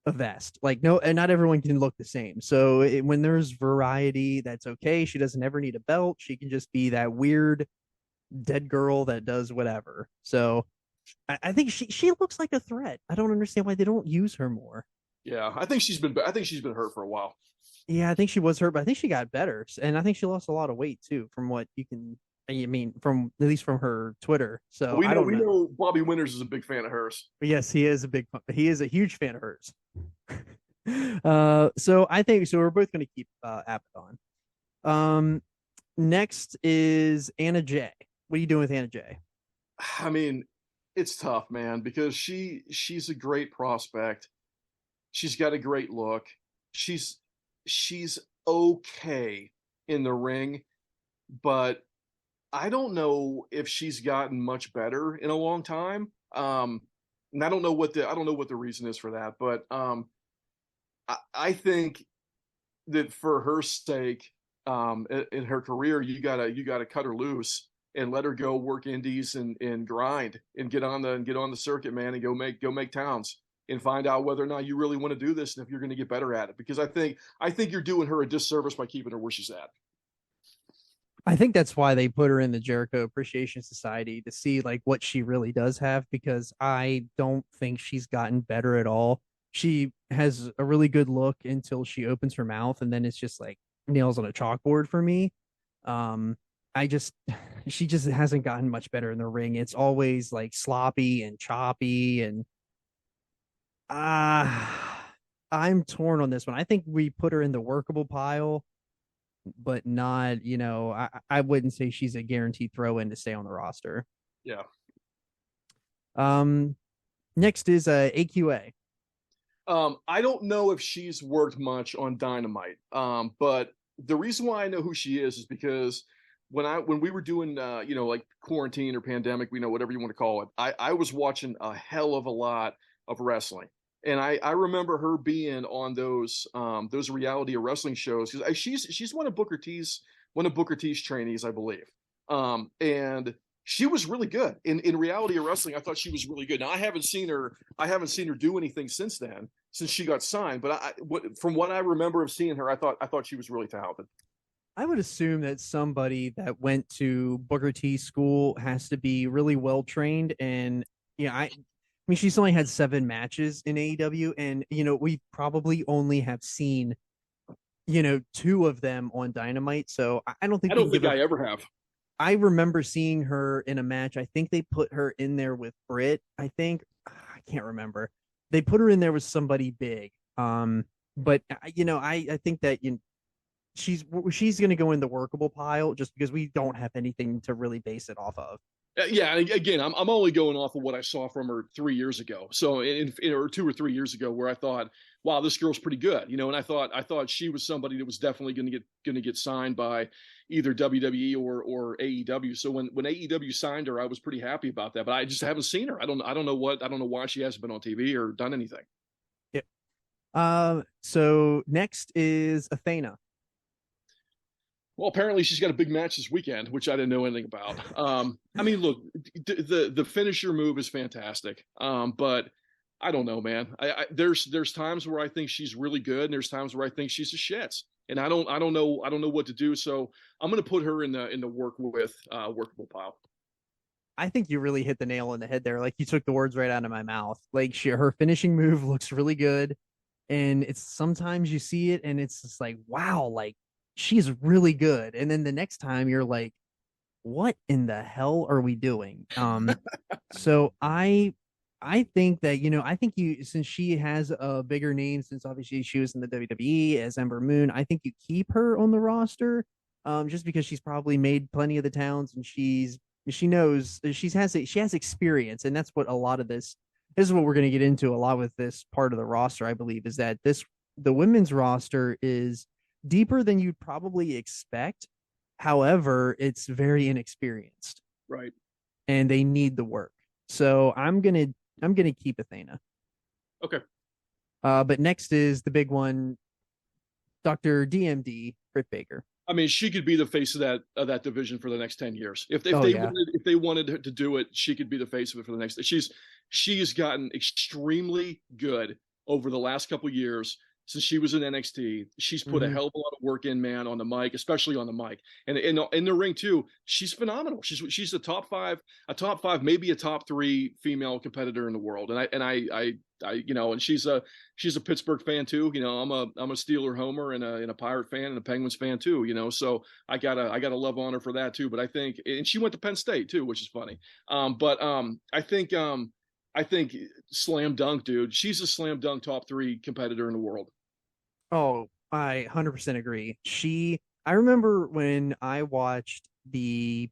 a vest. Like, no, and not everyone can look the same. So when there's variety, that's okay. She doesn't ever need a belt. She can just be that weird dead girl that does whatever. So I think she looks like a threat. I don't understand why they don't use her more.
Yeah, I think she's been hurt for a while.
Yeah, I think she was hurt, but I think she got better, and I think she lost a lot of weight too, from what from at least from her Twitter. So
we know Bobby Winters is a big fan of hers.
But yes, he is a huge fan of hers. So I think we're both going to keep Abaddon. Next is Anna Jay. What are you doing with Anna Jay?
I mean, it's tough, man, because she's a great prospect. She's got a great look. She's okay in the ring, but I don't know if she's gotten much better in a long time. And I don't know what the reason is for that, but I think that for her sake, in her career, you gotta cut her loose and let her go work indies and grind and get on the circuit, man, and go make towns and find out whether or not you really want to do this and if you're going to get better at it. Because I think you're doing her a disservice by keeping her where she's at.
I think that's why they put her in the Jericho Appreciation Society, to see like what she really does have, because I don't think she's gotten better at all. She has a really good look until she opens her mouth, and then it's just like nails on a chalkboard for me. She just hasn't gotten much better in the ring. It's always like sloppy and choppy, and I'm torn on this one. I think we put her in the workable pile, but not, I wouldn't say she's a guaranteed throw in to stay on the roster.
Yeah.
Next is AQA.
I don't know if she's worked much on Dynamite. But the reason why I know who she is because when we were doing like quarantine or pandemic, whatever you want to call it, I was watching a hell of a lot of wrestling. And I remember her being on those reality of wrestling shows, because she's one of Booker T's trainees, I believe. And she was really good in reality of wrestling. I thought she was really good. Now I haven't seen her do anything since she got signed. But from what I remember of seeing her, I thought she was really talented.
I would assume that somebody that went to Booker T school has to be really well trained, and I mean, she's only had 7 matches in AEW, and we probably only have seen 2 of them on Dynamite. So I don't think
I ever have.
I remember seeing her in a match. I think they put her in there with Britt. I can't remember. They put her in there with somebody big. But I think that she's going to go in the workable pile just because we don't have anything to really base it off of.
Yeah, again, I'm only going off of what I saw from her 3 years ago. So or 2 or 3 years ago, where I thought, wow, this girl's pretty good, and I thought she was somebody that was definitely going to get signed by either WWE or AEW. So when AEW signed her, I was pretty happy about that. But I just haven't seen her. I don't know why she hasn't been on TV or done anything.
Yeah. So next is Athena.
Well, apparently she's got a big match this weekend, which I didn't know anything about. I mean, look, the finisher move is fantastic, but I don't know, man. There's times where I think she's really good, and there's times where I think she's a shits, and I don't know what to do. So I'm going to put her in the workable pile.
I think you really hit the nail on the head there. Like, you took the words right out of my mouth. Like, her finishing move looks really good, and it's sometimes you see it and it's just like, wow, like, she's really good. And then the next time you're like, what in the hell are we doing? So I think that, since she has a bigger name, since obviously she was in the WWE as Ember Moon, I think you keep her on the roster, just because she's probably made plenty of the towns, and she has experience. And that's what a lot of this this is what we're going to get into a lot with this part of the roster, I believe, is that the women's roster is deeper than you'd probably expect. However, it's very inexperienced.
Right.
And they need the work. So I'm gonna keep Athena.
Okay.
But next is the big one, Dr. DMD, Britt Baker.
I mean, she could be the face of that division for the next 10 years. If they wanted to do it, she could be the face of it for the next. She's gotten extremely good over the last couple of years since she was in NXT. She's put a hell of a lot of work in, man, on the mic, especially on the mic, and in the ring too. She's phenomenal. She's a top five, maybe a top 3 female competitor in the world. And I and she's a Pittsburgh fan too. I'm a Steeler homer and a Pirate fan and a Penguins fan too. So I gotta love on her for that too. But I think, and she went to Penn State too, which is funny. I think slam dunk, dude. She's a slam dunk top 3 competitor in the world.
Oh, I 100% agree. I remember when I watched the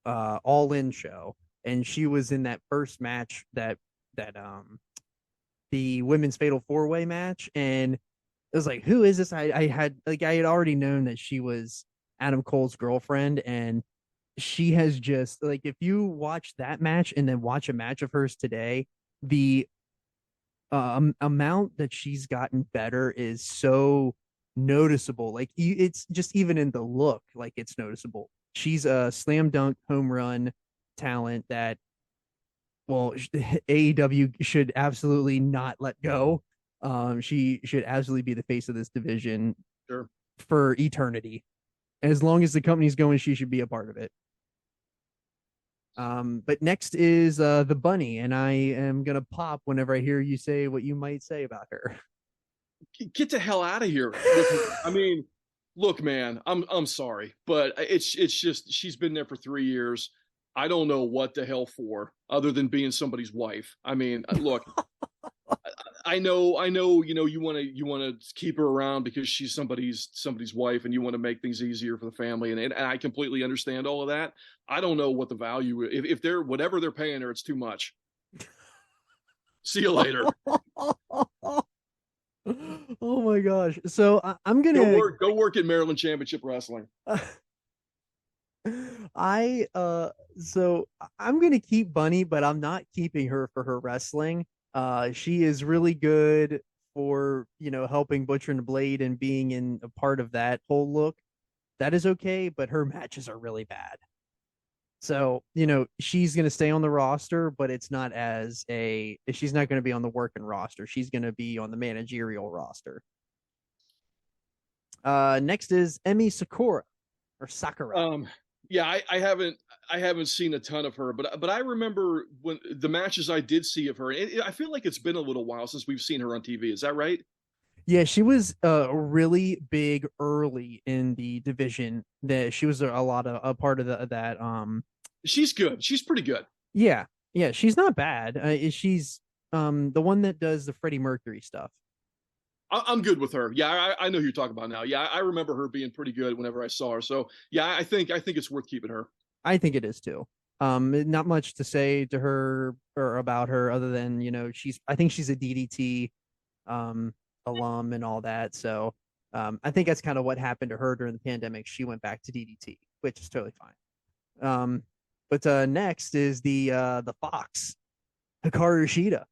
All In show, and she was in that first match that the women's fatal 4-way match, and it was like, who is this? I had already known that she was Adam Cole's girlfriend, and she has just, like, if you watch that match and then watch a match of hers today, the amount that she's gotten better is so noticeable. Like, it's just, even in the look, like, it's noticeable. She's a slam dunk home run talent that, well, AEW should absolutely not let go. She should absolutely be the face of this division for eternity. As long as the company's going, she should be a part of it. But next is the Bunny, and I am gonna pop whenever I hear you say what you might say about her.
Get the hell out of here! I mean, look, man, I'm sorry, but it's just, she's been there for 3 years. I don't know what the hell for, other than being somebody's wife. I mean, look, I know, you want to keep her around because she's somebody's wife, and you want to make things easier for the family, and I completely understand all of that. I don't know what the value, if they're, whatever they're paying her, it's too much. See you later.
Oh my gosh! So I'm gonna
go work at Maryland Championship Wrestling.
So I'm gonna keep Bunny, but I'm not keeping her for her wrestling. She is really good for, helping Butcher and the Blade and being in a part of that whole look. That is okay, but her matches are really bad. So, she's going to stay on the roster, but she's not going to be on the working roster. She's going to be on the managerial roster. Next is Emi Sakura.
Yeah, I haven't seen a ton of her, but I remember when the matches I did see of her. I feel like it's been a little while since we've seen her on TV. Is that right?
Yeah, she was really big early in the division. That she was a part of that.
She's good. She's pretty good.
Yeah, she's not bad. She's the one that does the Freddie Mercury stuff.
I'm good with her. Yeah, I know who you're talking about now. Yeah, I remember her being pretty good whenever I saw her. So yeah, I think it's worth keeping her.
I think it is too. Not much to say to her or about her other than, I think she's a DDT alum and all that. So I think that's kind of what happened to her during the pandemic. She went back to DDT, which is totally fine. But next is the Fox, Hikaru Shida.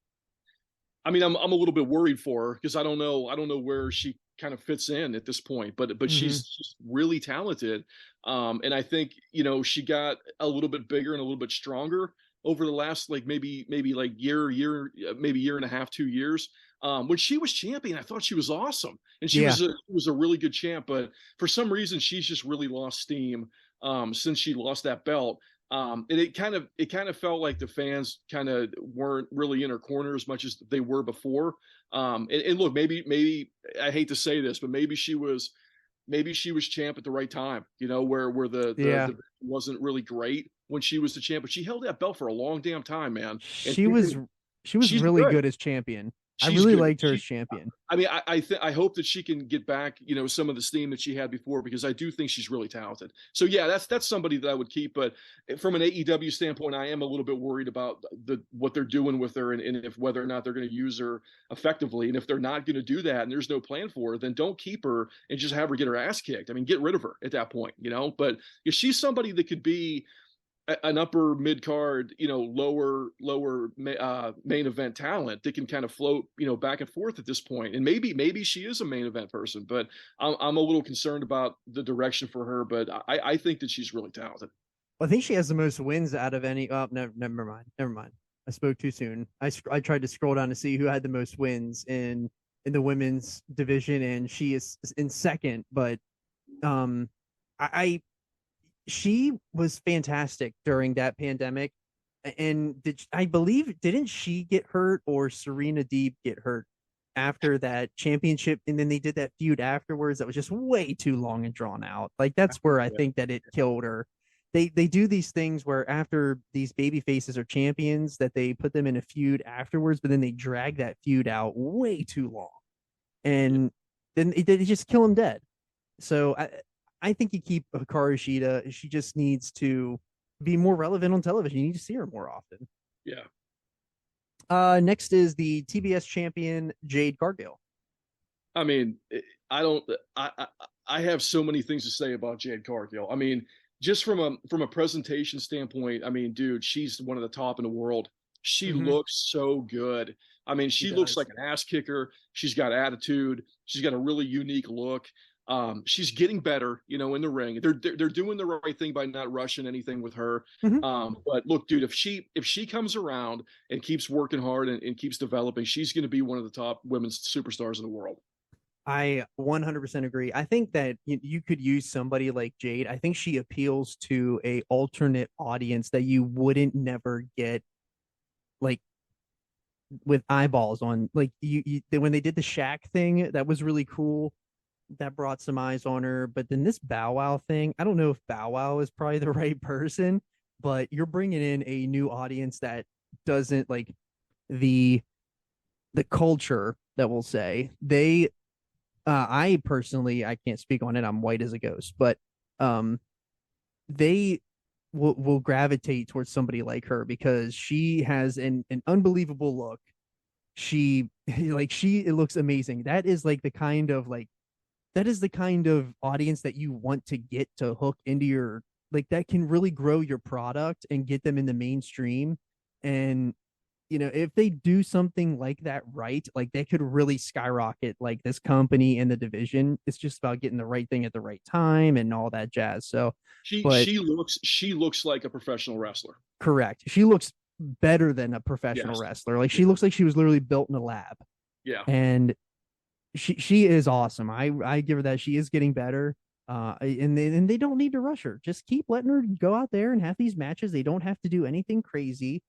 I mean, I'm a little bit worried for her because I don't know where she kind of fits in at this point, but she's really talented. And I think, she got a little bit bigger and a little bit stronger over the last, like, maybe like year and a half, 2 years. When she was champion, I thought she was awesome, and she was a really good champ, but for some reason she's just really lost steam since she lost that belt. And it kind of felt like the fans kind of weren't really in her corner as much as they were before. And look, maybe I hate to say this, but maybe she was champ at the right time, where the wasn't really great when she was the champ, but she held that belt for a long damn time, man. And
she was really good as champion. I
She's
really
good.
liked her as champion.
I mean, I hope that she can get back, some of the steam that she had before, because I do think she's really talented. So yeah, that's somebody that I would keep. But from an AEW standpoint, I am a little bit worried about what they're doing with her, and if whether or not they're going to use her effectively. And if they're not going to do that, and there's no plan for her, then don't keep her and just have her get her ass kicked. I mean, get rid of her at that point, But if she's somebody that could be an upper mid card, lower main event talent that can kind of float, back and forth at this point. And maybe she is a main event person, but I'm a little concerned about the direction for her. But I think that she's really talented.
Well, I think she has the most wins out of any. Oh, never mind. I spoke too soon. I tried to scroll down to see who had the most wins in the women's division, and she is in second. But I she was fantastic during that pandemic. And didn't she get hurt, or Serena Deeb get hurt after that championship? And then they did that feud afterwards that was just way too long and drawn out. Like, that's where I think that it killed her. They do these things where after these baby faces are champions, that they put them in a feud afterwards, but then they drag that feud out way too long. And then they just kill them dead. So I think you keep Hikaru Shida. She just needs to be more relevant on television. You need to see her more often.
Yeah.
Next is the TBS champion, Jade Cargill.
I mean, I have so many things to say about Jade Cargill. I mean, just from a presentation standpoint, I mean, dude, she's one of the top in the world. She looks so good. I mean, she looks like an ass kicker. She's got attitude. She's got a really unique look. She's getting better, in the ring. They're doing the right thing by not rushing anything with her. But look, dude, if she comes around and keeps working hard and keeps developing, she's going to be one of the top women's superstars in the world.
I 100% agree. I think that you could use somebody like Jade. I think she appeals to a alternate audience that you wouldn't never get, like, with eyeballs on. Like, when they did the Shaq thing, that was really cool. That brought some eyes on her. But then this Bow Wow thing, I don't know if Bow Wow is probably the right person, but you're bringing in a new audience that doesn't like the culture, that we'll say. I personally, I can't speak on it. I'm white as a ghost, but they will gravitate towards somebody like her because she has an unbelievable look. It looks amazing. That is the kind of audience that you want to get to hook into your, that can really grow your product and get them in the mainstream. And if they do something like that right, they could really skyrocket this company and the division. It's just about getting the right thing at the right time and all that jazz. So
she looks like a professional wrestler.
Correct. She looks better than a professional wrestler. She looks like she was literally built in a lab.
Yeah.
And she is awesome. I give her that. She is getting better. And they don't need to rush her. Just keep letting her go out there and have these matches. They don't have to do anything crazy.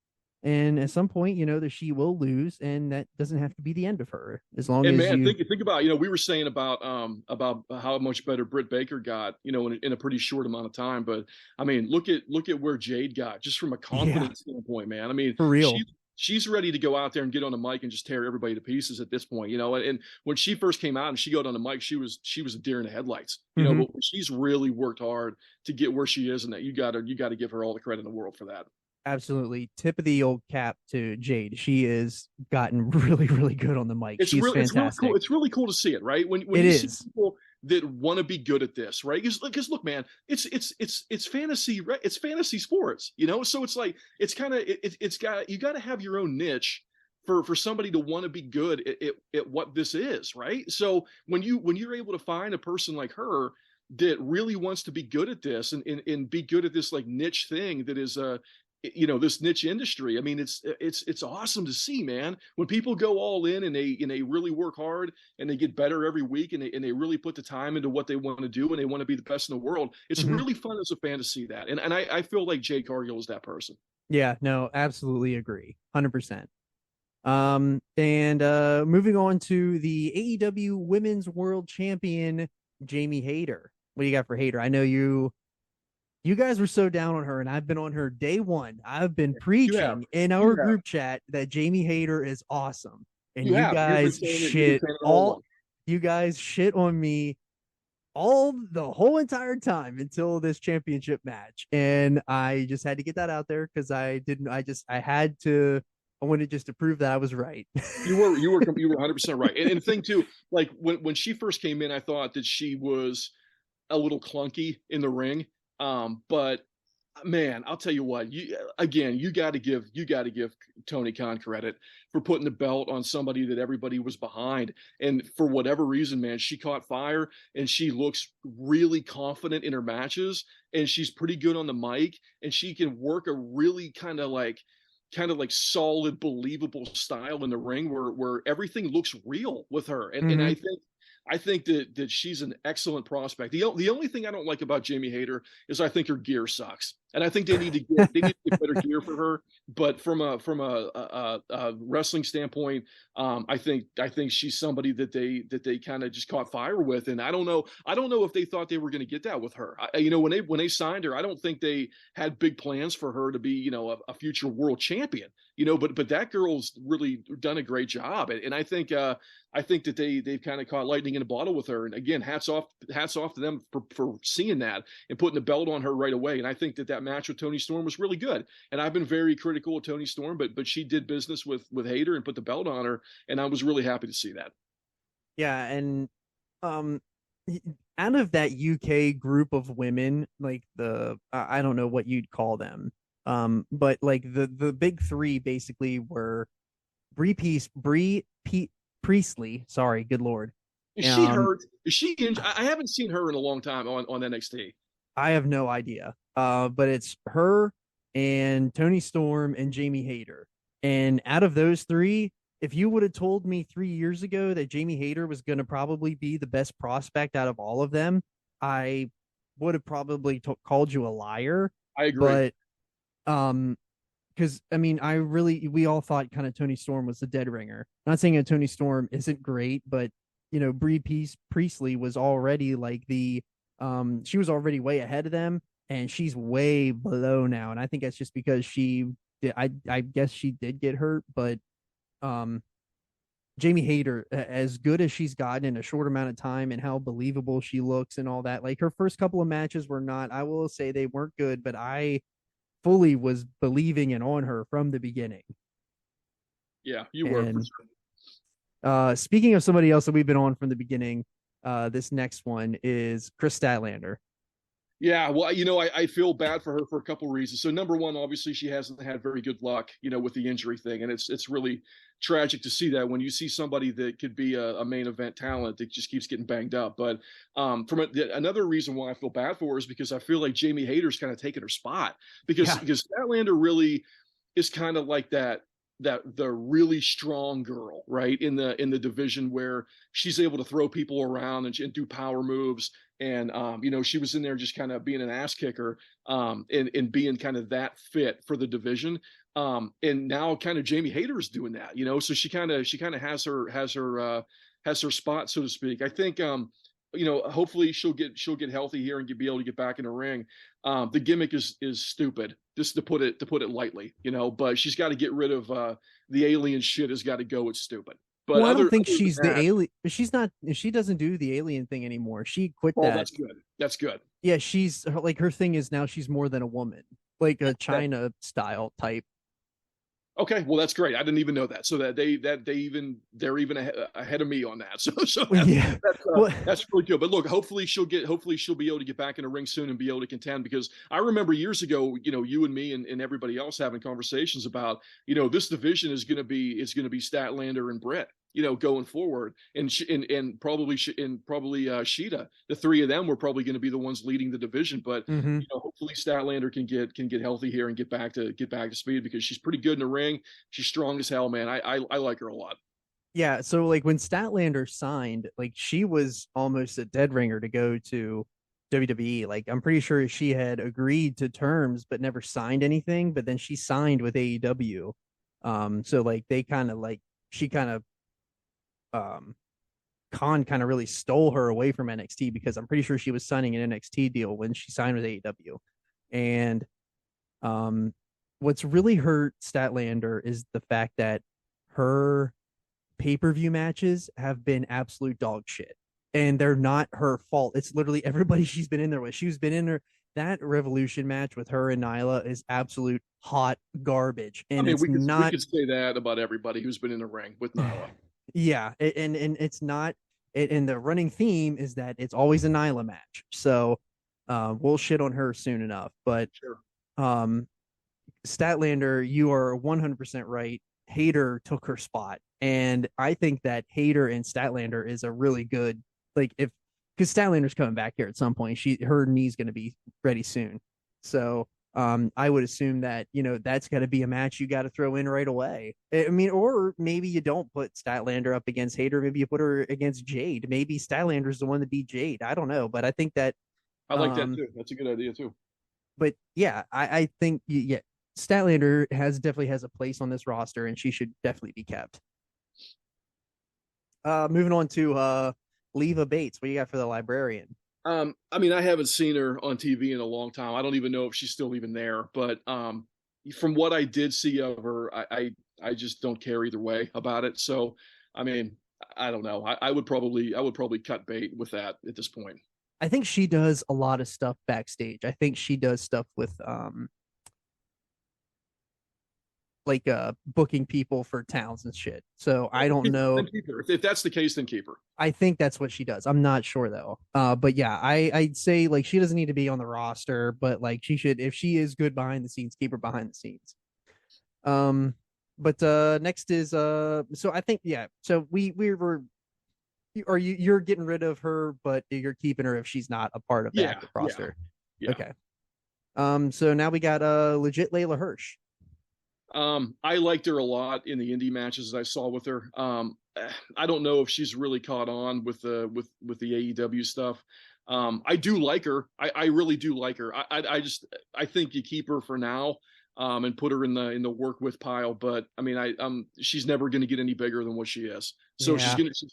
And at some point, that she will lose, and that doesn't have to be the end of her. As long as
think about, we were saying about how much better Britt Baker got, in a pretty short amount of time. But I mean, look at where Jade got, just from a confidence standpoint, man. I mean,
for real.
She's ready to go out there and get on the mic and just tear everybody to pieces at this point, And when she first came out and she got on the mic, she was a deer in the headlights, But she's really worked hard to get where she is, and that you got to give her all the credit in the world for that.
Absolutely. Tip of the old cap to Jade. She has gotten really, really good on the mic. She's fantastic.
It's really cool. It's really cool to see it, right? When you see people that want to be good at this, right? Because look, man, it's fantasy, right? It's fantasy sports, So it's you got to have your own niche for somebody to want to be good at what this is, right? So when you're able to find a person like her that really wants to be good at this and be good at this niche thing that is this niche industry. I mean, it's awesome to see, man. When people go all in and they really work hard and they get better every week and they really put the time into what they want to do and they want to be the best in the world. It's really fun as a fan to see that. And I feel like Jade Cargill is that person.
Yeah, no, absolutely agree. 100%. Moving on to the AEW Women's World Champion, Jamie Hayter. What do you got for Hayter? I know you guys were so down on her, and I've been on her day one. I've been preaching in our group chat that Jamie Hayter is awesome. and
You
you
have. You've been
guys
saying it. You've been
shit
saying it all
all
along.
you guys shit on me all the whole entire time until this championship match. And I just had to get that out there because I had to, I wanted just to prove that I was right.
You were 100% right. And the thing too, like when she first came in, I thought that she was a little clunky in the ring. But man, I'll tell you what, you got to give Tony Khan credit for putting the belt on somebody that everybody was behind. And for whatever reason, man, she caught fire and she looks really confident in her matches and she's pretty good on the mic and she can work a really kind of like solid, believable style in the ring where everything looks real with her. And
Mm-hmm.
I think that she's an excellent prospect. The only thing I don't like about Jamie Hayter is I think her gear sucks, and I think they need to get better gear for her. But from a wrestling standpoint, I think she's somebody that they kind of just caught fire with, and I don't know if they thought they were going to get that with her. When they signed her, I don't think they had big plans for her to be a future world champion. But that girl's really done a great job, and I think that they've kind of caught lightning in a bottle with her. And again, hats off to them for seeing that and putting the belt on her right away. And I think that match with Toni Storm was really good. And I've been very critical of Toni Storm, but she did business with Hayter and put the belt on her, and I was really happy to see that.
Yeah, and um out of that UK group of women, like I don't know what you'd call them. But like the big three basically were Priestley, sorry, good lord.
Is she hurt? Is she injured? I haven't seen her in a long time on NXT.
I have no idea. But it's her and Tony Storm and Jamie Hayter. And out of those three, if you would have told me 3 years ago that Jamie Hayter was going to probably be the best prospect out of all of them, I would have probably called you a liar.
I agree.
But because I mean, we all thought kind of Tony Storm was the dead ringer. Not saying that Tony Storm isn't great, but Priestley was already like she was already way ahead of them, and she's way below now. And I think that's just because I guess she did get hurt, but Jamie Hayter, as good as she's gotten in a short amount of time and how believable she looks and all that, like her first couple of matches were not, I will say they weren't good, but I fully was believing and on her from the beginning.
Yeah, you were for
sure. Speaking of somebody else that we've been on from the beginning, this next one is Chris Statlander.
Yeah, well, I feel bad for her for a couple of reasons. So number one, obviously she hasn't had very good luck, with the injury thing. And it's really tragic to see that when you see somebody that could be a main event talent that just keeps getting banged up. But another reason why I feel bad for her is because I feel like Jamie Hayter's kind of taken her spot because Statlander really is kind of like that the really strong girl, right, in the division where she's able to throw people around and do power moves. And she was in there just kind of being an ass kicker, and being kind of that fit for the division. And now kind of Jamie Hayter is doing that, so she kind of has her spot, so to speak. I think hopefully she'll get healthy here and be able to get back in the ring. The gimmick is stupid, just to put it lightly, but she's got to get rid of the alien shit. Has got to go. It's stupid. But
I don't think she's the alien. She's not. She doesn't do the alien thing anymore. She quit that.
That's good. That's good.
Yeah, she's like her thing is now she's more than a woman, like a China style type.
Okay, well that's great. I didn't even know that. So that they're even ahead of me on that. So that's really good. But look, hopefully she'll be able to get back in the ring soon and be able to contend, because I remember years ago, you and me and everybody else having conversations about, this division is going to be Statlander and Brett, going forward, and probably Sheeta. The three of them were probably going to be the ones leading the division. But hopefully Statlander can get healthy here and get back to speed, because she's pretty good in the ring. She's strong as hell, man. I like her a lot.
Yeah, so like when Statlander signed, like she was almost a dead ringer to go to WWE. Like I'm pretty sure she had agreed to terms but never signed anything. But then she signed with AEW. So like they kind of like she kind of Khan kind of really stole her away from NXT, because I'm pretty sure she was signing an NXT deal when she signed with AEW. And what's really hurt Statlander is the fact that her pay-per-view matches have been absolute dog shit. And they're not her fault. It's literally everybody she's been in there with. She's been in there. That Revolution match with her and Nyla is absolute hot garbage. And it's
we
not
could say that about everybody who's been in the ring with Nyla.
Yeah, and it's not. And the running theme is that it's always a Nyla match. So we'll shit on her soon enough. But
Sure.
Statlander, you are 100% right. Hayter took her spot, and I think that Hayter and Statlander is a really good if because Statlander's coming back here at some point. Her knee's going to be ready soon, so I would assume that that's got to be a match you got to throw in right away. I mean, or maybe you don't put Statlander up against Hayter. Maybe you put her against Jade. Maybe Statlander's the one to beat Jade. I don't know, but I think that
I like that too. That's a good idea too.
But yeah, I think Statlander definitely has a place on this roster, and she should definitely be kept. Moving on to Leva Bates. What do you got for the librarian?
I mean, I haven't seen her on TV in a long time. I don't even know if she's still even there. But from what I did see of her, I just don't care either way about it. So, I mean, I don't know. I would probably cut bait with that at this point.
I think she does a lot of stuff backstage. I think she does stuff with booking people for towns and shit. So I don't know.
If that's the case, then keep her.
I think that's what she does. I'm not sure though. But yeah, I'd say she doesn't need to be on the roster, but she should, if she is good behind the scenes, keep her behind the scenes. But next is so I think so we were you're getting rid of her, but you're keeping her if she's not a part of the active roster.
Yeah.
Okay. So now we got legit Layla Hirsch.
I liked her a lot in the indie matches I saw with her. I don't know if she's really caught on with the AEW stuff. I do like her. I really do like her. I think you keep her for now, and put her in the work with pile. But I mean, she's never going to get any bigger than what she is. So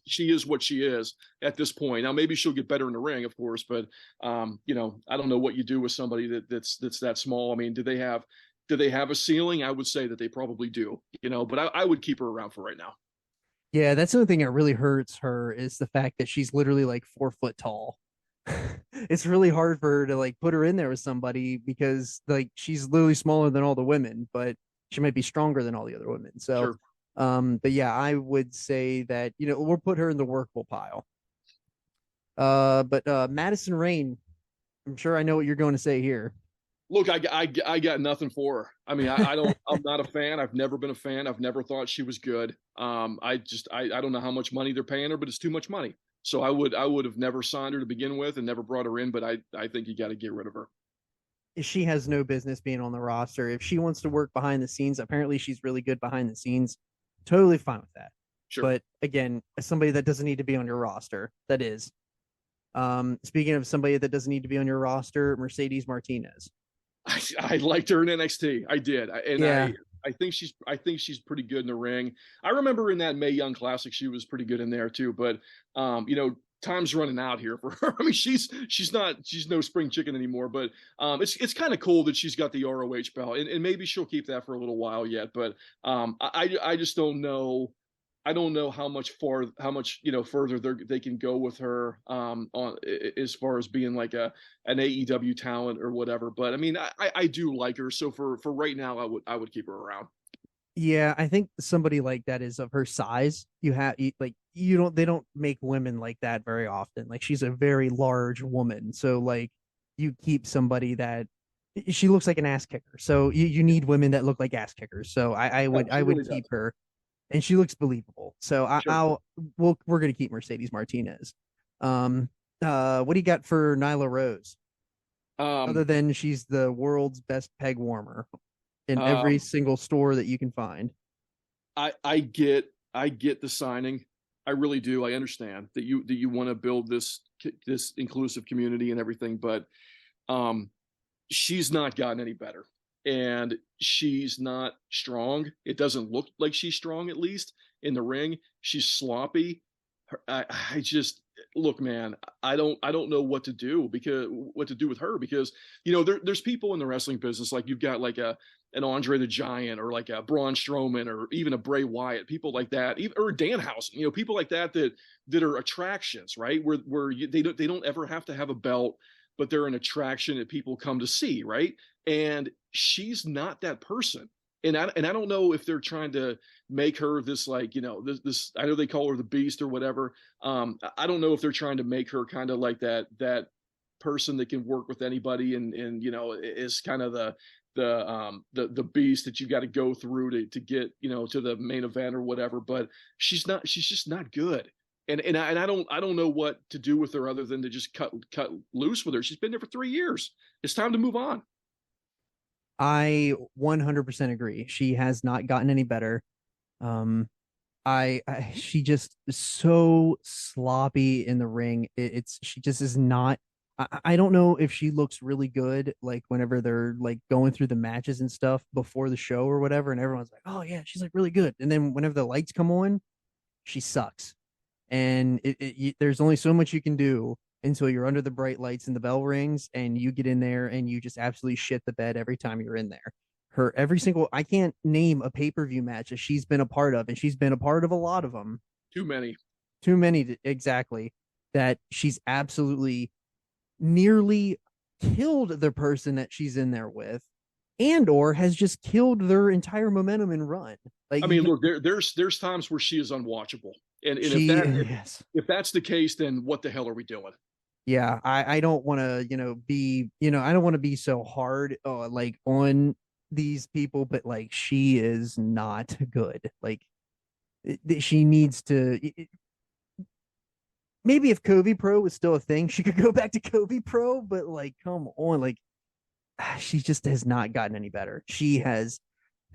she is what she is at this point. Now maybe she'll get better in the ring, of course, but I don't know what you do with somebody that's that small. I mean, do they have a ceiling? I would say that they probably do, but I would keep her around for right now.
Yeah, that's the only thing that really hurts her is the fact that she's literally 4 foot tall. It's really hard for her to put her in there with somebody because she's literally smaller than all the women, but she might be stronger than all the other women. So,
sure.
But yeah, I would say that, we'll put her in the workable pile. But Madison Rayne, I'm sure I know what you're going to say here.
Look, I got nothing for her. I mean, I'm not a fan. I've never been a fan. I've never thought she was good. I don't know how much money they're paying her, but it's too much money. So I would have never signed her to begin with and never brought her in, but I think you got to get rid of her.
She has no business being on the roster. If she wants to work behind the scenes, apparently she's really good behind the scenes. Totally fine with that.
Sure.
But again, as somebody that doesn't need to be on your roster, that is. Speaking of somebody that doesn't need to be on your roster, Mercedes Martinez.
I liked her in NXT. I did. I think she's pretty good in the ring. I remember in that Mae Young Classic, she was pretty good in there too. But time's running out here for her. I mean, she's no spring chicken anymore. But it's kind of cool that she's got the ROH belt, and maybe she'll keep that for a little while yet. But I just don't know. I don't know how much further they can go with her on as far as being an AEW talent or whatever. But I mean, I do like her. So for right now, I would keep her around.
Yeah, I think somebody like that is of her size. They don't make women like that very often. She's a very large woman, so you keep somebody that she looks like an ass kicker. So you need women that look like ass kickers. So I would keep her. And she looks believable. So we're gonna keep Mercedes Martinez. What do you got for Nyla Rose? Other than she's the world's best peg warmer in every single store that you can find.
I get the signing. I really do. I understand that you want to build this inclusive community and everything, but she's not gotten any better. And she's not strong. It doesn't look like she's strong, at least in the ring. She's sloppy. look, man, I don't know what to do with her because there's people in the wrestling business like you've got like an Andre the Giant or like a Braun Strowman or even a Bray Wyatt, people like that, even, or Danhausen, people like that are attractions, right? They don't ever have to have a belt, but they're an attraction that people come to see, right? And she's not that person. And I don't know if they're trying to make her this like this I know they call her the Beast or whatever. I don't know if they're trying to make her kind of like that person that can work with anybody and is kind of the beast that you got to go through to get to the main event or whatever. But she's just not good. And I don't know what to do with her other than to just cut loose with her. She's been there for 3 years. It's time to move on.
I 100% agree. She has not gotten any better. She just is so sloppy in the ring. She just is not. I don't know if she looks really good like whenever they're like going through the matches and stuff before the show or whatever, and everyone's like, "Oh yeah, she's like really good." And then whenever the lights come on, she sucks. And there's only so much you can do until you're under the bright lights and the bell rings and you get in there and you just absolutely shit the bed every time you're in there. I can't name a pay-per-view match that she's been a part of, and she's been a part of a lot of them.
Too many
Exactly, that she's absolutely nearly killed the person that she's in there with, and or has just killed their entire momentum and run. Like,
I mean, look, there's times where she is unwatchable, and if that's the case, then what the hell are we doing?
Yeah, I don't want to I don't want to be so hard like on these people, but like she is not good. Like she needs to maybe if Kobe Pro was still a thing, she could go back to Kobe Pro, but like come on, like she just has not gotten any better. She has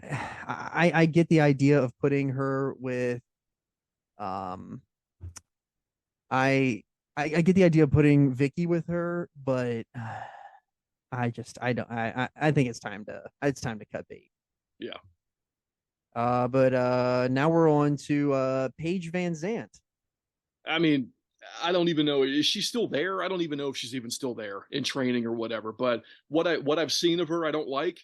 I get the idea of putting her with I get the idea of putting Vicky with her, but I think it's time to cut bait.
Yeah.
But now we're on to Paige Van Zant.
I mean, I don't even know, is she still there? I don't even know if she's even still there in training or whatever. But what I've seen of her, I don't like.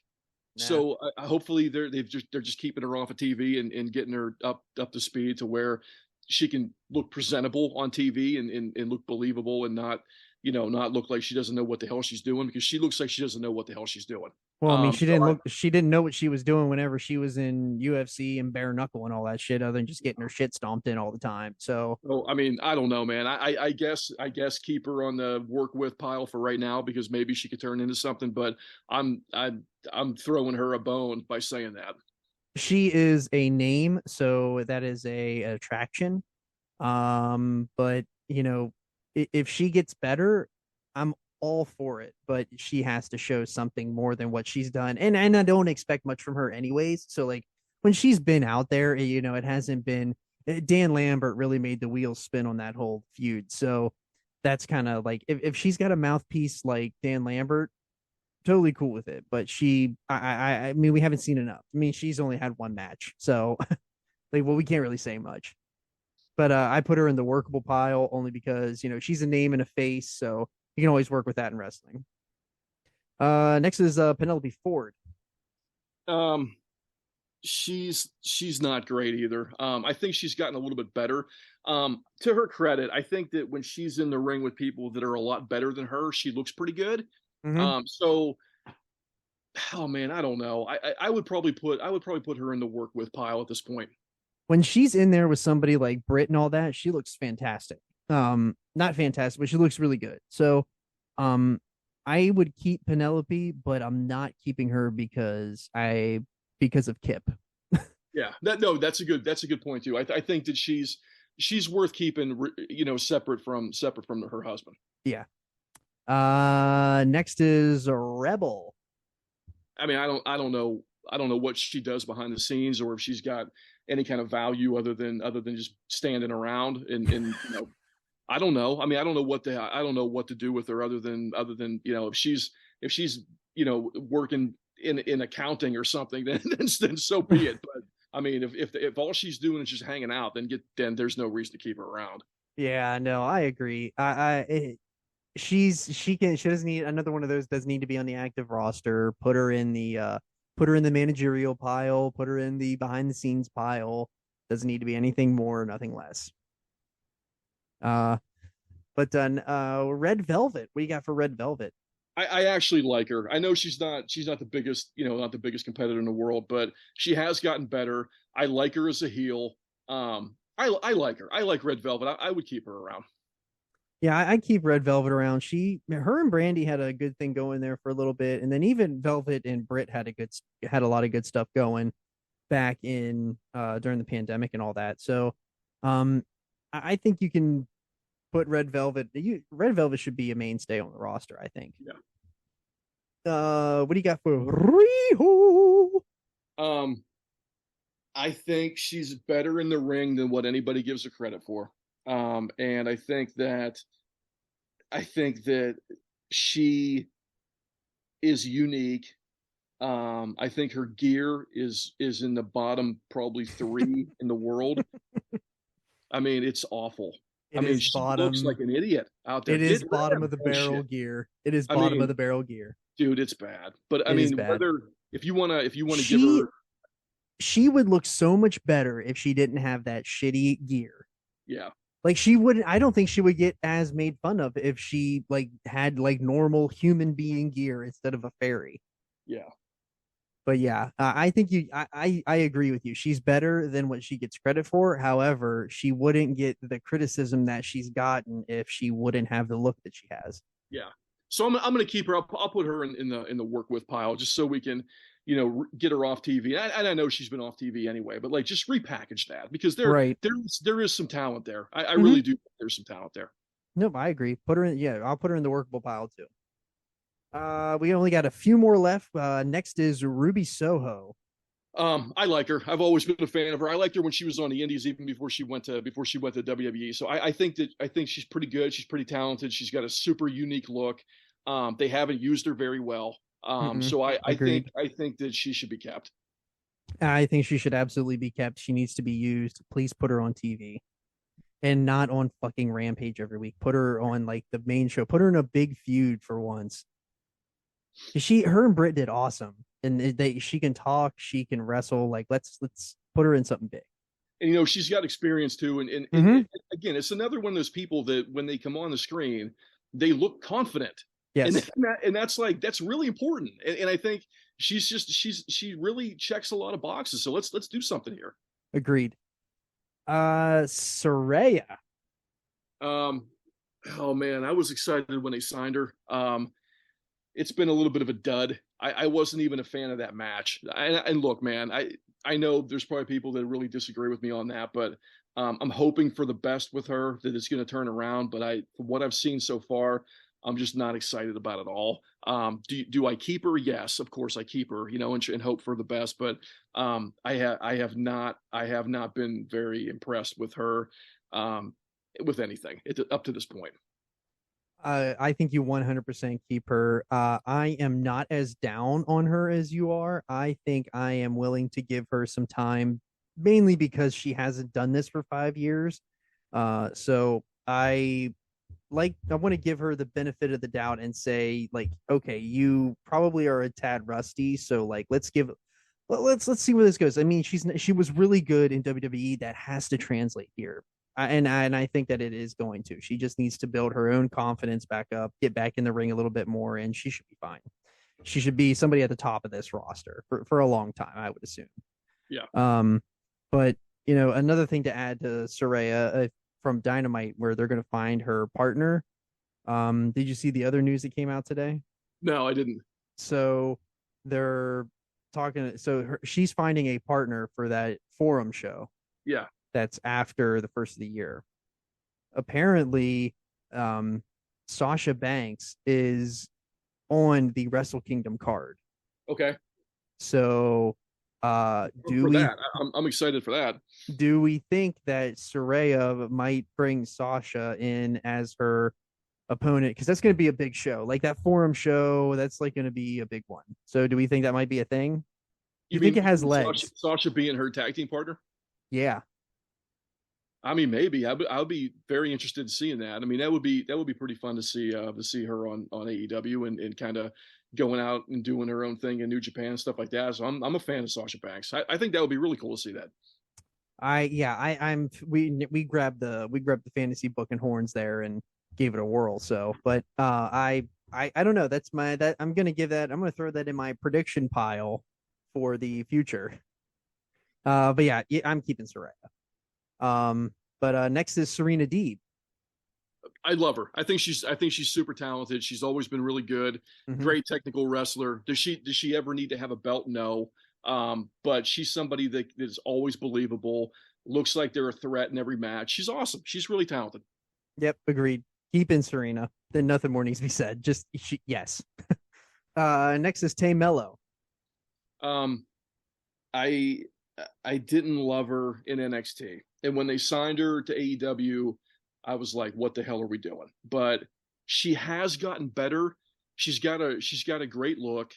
Nah. So hopefully they're just keeping her off of TV and getting her up to speed to where she can look presentable on TV and look believable and not look like she doesn't know what the hell she's doing, because she looks like she doesn't know what the hell she's doing.
Well, I mean, she didn't know what she was doing whenever she was in UFC and bare knuckle and all that shit, other than just getting her shit stomped in all the time. So,
well, I mean, I don't know, man. I guess keep her on the work with pile for right now, because maybe she could turn into something. But I'm throwing her a bone by saying that.
She is a name, so that is a attraction. But if she gets better, I'm all for it. But she has to show something more than what she's done, and I don't expect much from her anyways. So like when she's been out there, it hasn't been. Dan Lambert really made the wheels spin on that whole feud. So that's kind of like if she's got a mouthpiece like Dan Lambert, totally cool with it. But I mean, we haven't seen enough. I mean, she's only had one match, so like, well, we can't really say much. But I put her in the workable pile only because she's a name and a face, so you can always work with that in wrestling. Next is Penelope Ford.
She's not great either. I think she's gotten a little bit better. To her credit, I think that when she's in the ring with people that are a lot better than her, she looks pretty good. Mm-hmm. So, oh man, I don't know. I would probably put her in the work with pile at this point.
When she's in there with somebody like Britt and all that, she looks fantastic. Not fantastic, but she looks really good. So, I would keep Penelope, but I'm not keeping her because of Kip.
Yeah, that's a good point too. I think that she's worth keeping, separate from her husband.
Yeah. Next is Rebel.
I mean, I don't know what she does behind the scenes, or if she's got any kind of value other than just standing around and I don't know. I mean, I don't know what to do with her other than if she's working in accounting or something, then so be it. But I mean, if all she's doing is just hanging out, then there's no reason to keep her around.
Yeah, no, I agree. She doesn't need another one of those. Doesn't need to be on the active roster. Put her in the managerial pile. Put her in the behind the scenes pile. Doesn't need to be anything more, nothing less. Uh, but then Red Velvet. What do you got for Red Velvet?
I actually like her. I know she's not the biggest, not the biggest competitor in the world, but she has gotten better. I like her as a heel. I like her. I like Red Velvet. I would keep her around.
Yeah, I keep Red Velvet around. Her and Brandy had a good thing going there for a little bit, and then even Velvet and Britt had a lot of good stuff going back in during the pandemic and all that. So, I think you can put Red Velvet. Red Velvet should be a mainstay on the roster. I think.
Yeah.
What do you got for Riho?
I think she's better in the ring than what anybody gives her credit for. And I think that she is unique. I think her gear is in the bottom probably 3 in the world. I mean, it's awful. I
It
mean,
is
she looks like
bottom.
an idiot out there.
It is
Get rid of
bottom
that
of the barrel
bullshit.
gear. It is
I
bottom of
mean,
the barrel gear.
dude, it's bad. But I
It is
mean,
bad.
whether if you wanna give
She
her,
she would look so much better if she didn't have that shitty gear.
yeah,
Like she wouldn't. I don't think she would get as made fun of if she like had like normal human being gear instead of a fairy.
yeah,
But yeah, I think I agree with you. She's better than what she gets credit for. However, she wouldn't get the criticism that she's gotten if she wouldn't have the look that she has.
yeah. So I'm gonna keep her. I'll put her in the work with pile just so we can, get her off TV. And I know she's been off TV anyway, but like just repackage that because
Right.
there is some talent there. I
Mm-hmm.
really do. There's some talent there.
Nope, I agree. Put her in. Yeah, I'll put her in the workable pile too. We only got a few more left. Next is Ruby Soho.
I like her. I've always been a fan of her. I liked her when she was on the Indies, even before she went to WWE. So I think she's pretty good. She's pretty talented. She's got a super unique look. They haven't used her very well. So
Agreed.
I think that she should be kept.
I think she should absolutely be kept. She needs to be used. Please put her on TV and not on fucking Rampage every week. Put her on like the main show. Put her in a big feud for once. Her and Britt did awesome, and she can talk, she can wrestle. Like let's put her in something big.
And she's got experience too. And again, it's another one of those people that when they come on the screen, they look confident.
Yes,
And that's really important. And I think she really checks a lot of boxes. So let's do something here.
agreed. Saraya.
Oh man, I was excited when they signed her. It's been a little bit of a dud. I wasn't even a fan of that match. And look, man, I know there's probably people that really disagree with me on that, but I'm hoping for the best with her that it's going to turn around. But from what I've seen so far, I'm just not excited about it all. Do I keep her? Yes, of course I keep her. And hope for the best. But I have not been very impressed with her with anything up to this point.
I think you 100% keep her. I am not as down on her as you are. I think I am willing to give her some time, mainly because she hasn't done this for 5 years. So I want to give her the benefit of the doubt and say, like, okay, you probably are a tad rusty, so like let's see where this goes. I mean, she was really good in WWE. That has to translate here. And I think that it is going to. She just needs to build her own confidence back up, get back in the ring a little bit more, and she should be fine. She should be somebody at the top of this roster for a long time, I would assume.
Yeah.
But another thing to add to Saraya from Dynamite, where they're going to find her partner. Did you see the other news that came out today?
No, I didn't.
So they're talking. So she's finding a partner for that Forum show.
Yeah.
That's after the first of the year. Apparently, Sasha Banks is on the Wrestle Kingdom card.
Okay.
So, I'm
excited for that.
Do we think that Saraya might bring Sasha in as her opponent? Because that's going to be a big show, like that Forum show. That's like going to be a big one. So, do we think that might be a thing? You think it has legs?
Sasha being her tag team partner?
Yeah.
I mean, maybe I'll be very interested in seeing that. I mean, that would be pretty fun to see her on AEW and kind of going out and doing her own thing in New Japan and stuff like that. So I'm a fan of Sasha Banks. I think that would be really cool to see that.
I'm we grabbed the fantasy book and horns there and gave it a whirl. So, but I don't know. I'm gonna throw that in my prediction pile for the future. But yeah, I'm keeping Soraya. But next is Serena Deeb.
I love her. I think she's super talented. She's always been really good.
Mhm.
Great technical wrestler. Does she ever need to have a belt? No. But she's somebody that is always believable. Looks like they're a threat in every match. She's awesome. She's really talented.
Yep, agreed. Keep in Serena. Then nothing more needs to be said. Yes. Next is Tay Mello.
Um, I I didn't love her in NXT, and when they signed her to AEW, I was like, "What the hell are we doing?" But she has gotten better. She's got a great look.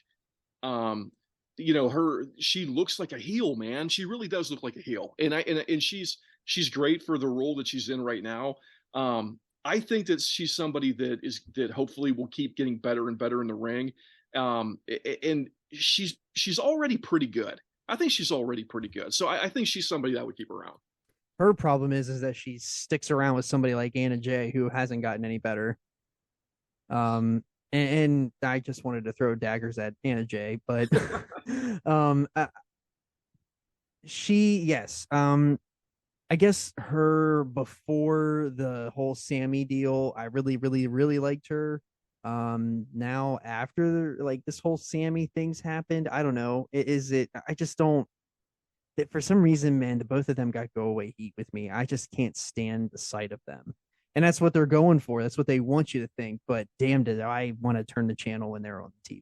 Um, she looks like a heel, man. She really does look like a heel, and she's great for the role that she's in right now. I think that she's somebody that hopefully will keep getting better and better in the ring. And she's already pretty good. I think she's already pretty good. So I think she's somebody that would keep around.
Her problem is that she sticks around with somebody like Anna Jay who hasn't gotten any better. And I just wanted to throw daggers at Anna Jay, but um, uh, yes, I guess her before the whole Sammy deal, I really, really, really liked her. Now after like this whole Sammy things happened, I don't know. I just don't. That for some reason, man, the both of them got go away heat with me. I just can't stand the sight of them. And that's what they're going for. That's what they want you to think. But damn, did I want to turn the channel when they're on the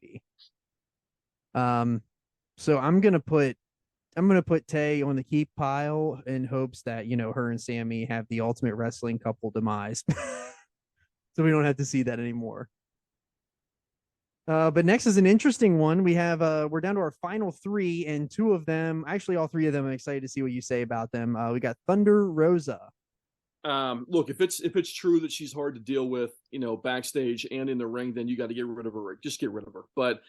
TV. So I'm gonna put Tay on the keep pile in hopes that her and Sammy have the ultimate wrestling couple demise, so we don't have to see that anymore. But next is an interesting one. We're down to our final three, and two of them, actually all three of them, I'm excited to see what you say about them. We got Thunder Rosa.
Look, if it's true that she's hard to deal with, backstage and in the ring, then you got to get rid of her. Just get rid of her. But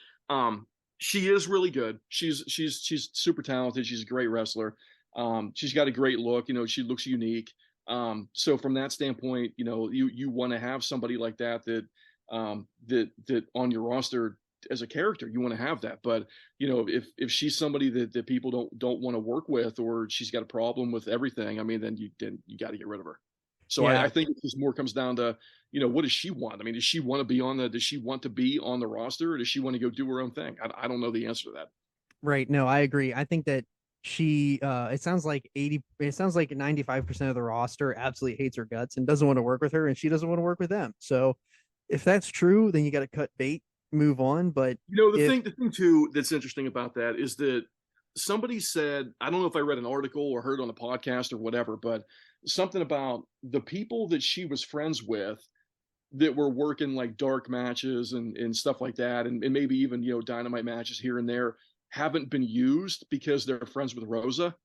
she is really good. She's super talented. She's a great wrestler. She's got a great look. She looks unique. So from that standpoint, you want to have somebody like that on your roster as a character. You want to have that. But if she's somebody that people don't want to work with, or she's got a problem with everything, I mean, then you got to get rid of her. So yeah. I think it just more comes down to, what does she want? I mean, does she want to be on the roster, or does she want to go do her own thing? I don't know the answer to that.
Right. No, I agree. I think that it sounds like 95% of the roster absolutely hates her guts and doesn't want to work with her, and she doesn't want to work with them. So if that's true, then you got to cut bait, move on. But
the thing too that's interesting about that is that somebody said, I don't know if I read an article or heard on a podcast or whatever, but something about the people that she was friends with that were working like dark matches and stuff like that, and maybe even dynamite matches here and there, haven't been used because they're friends with Rosa.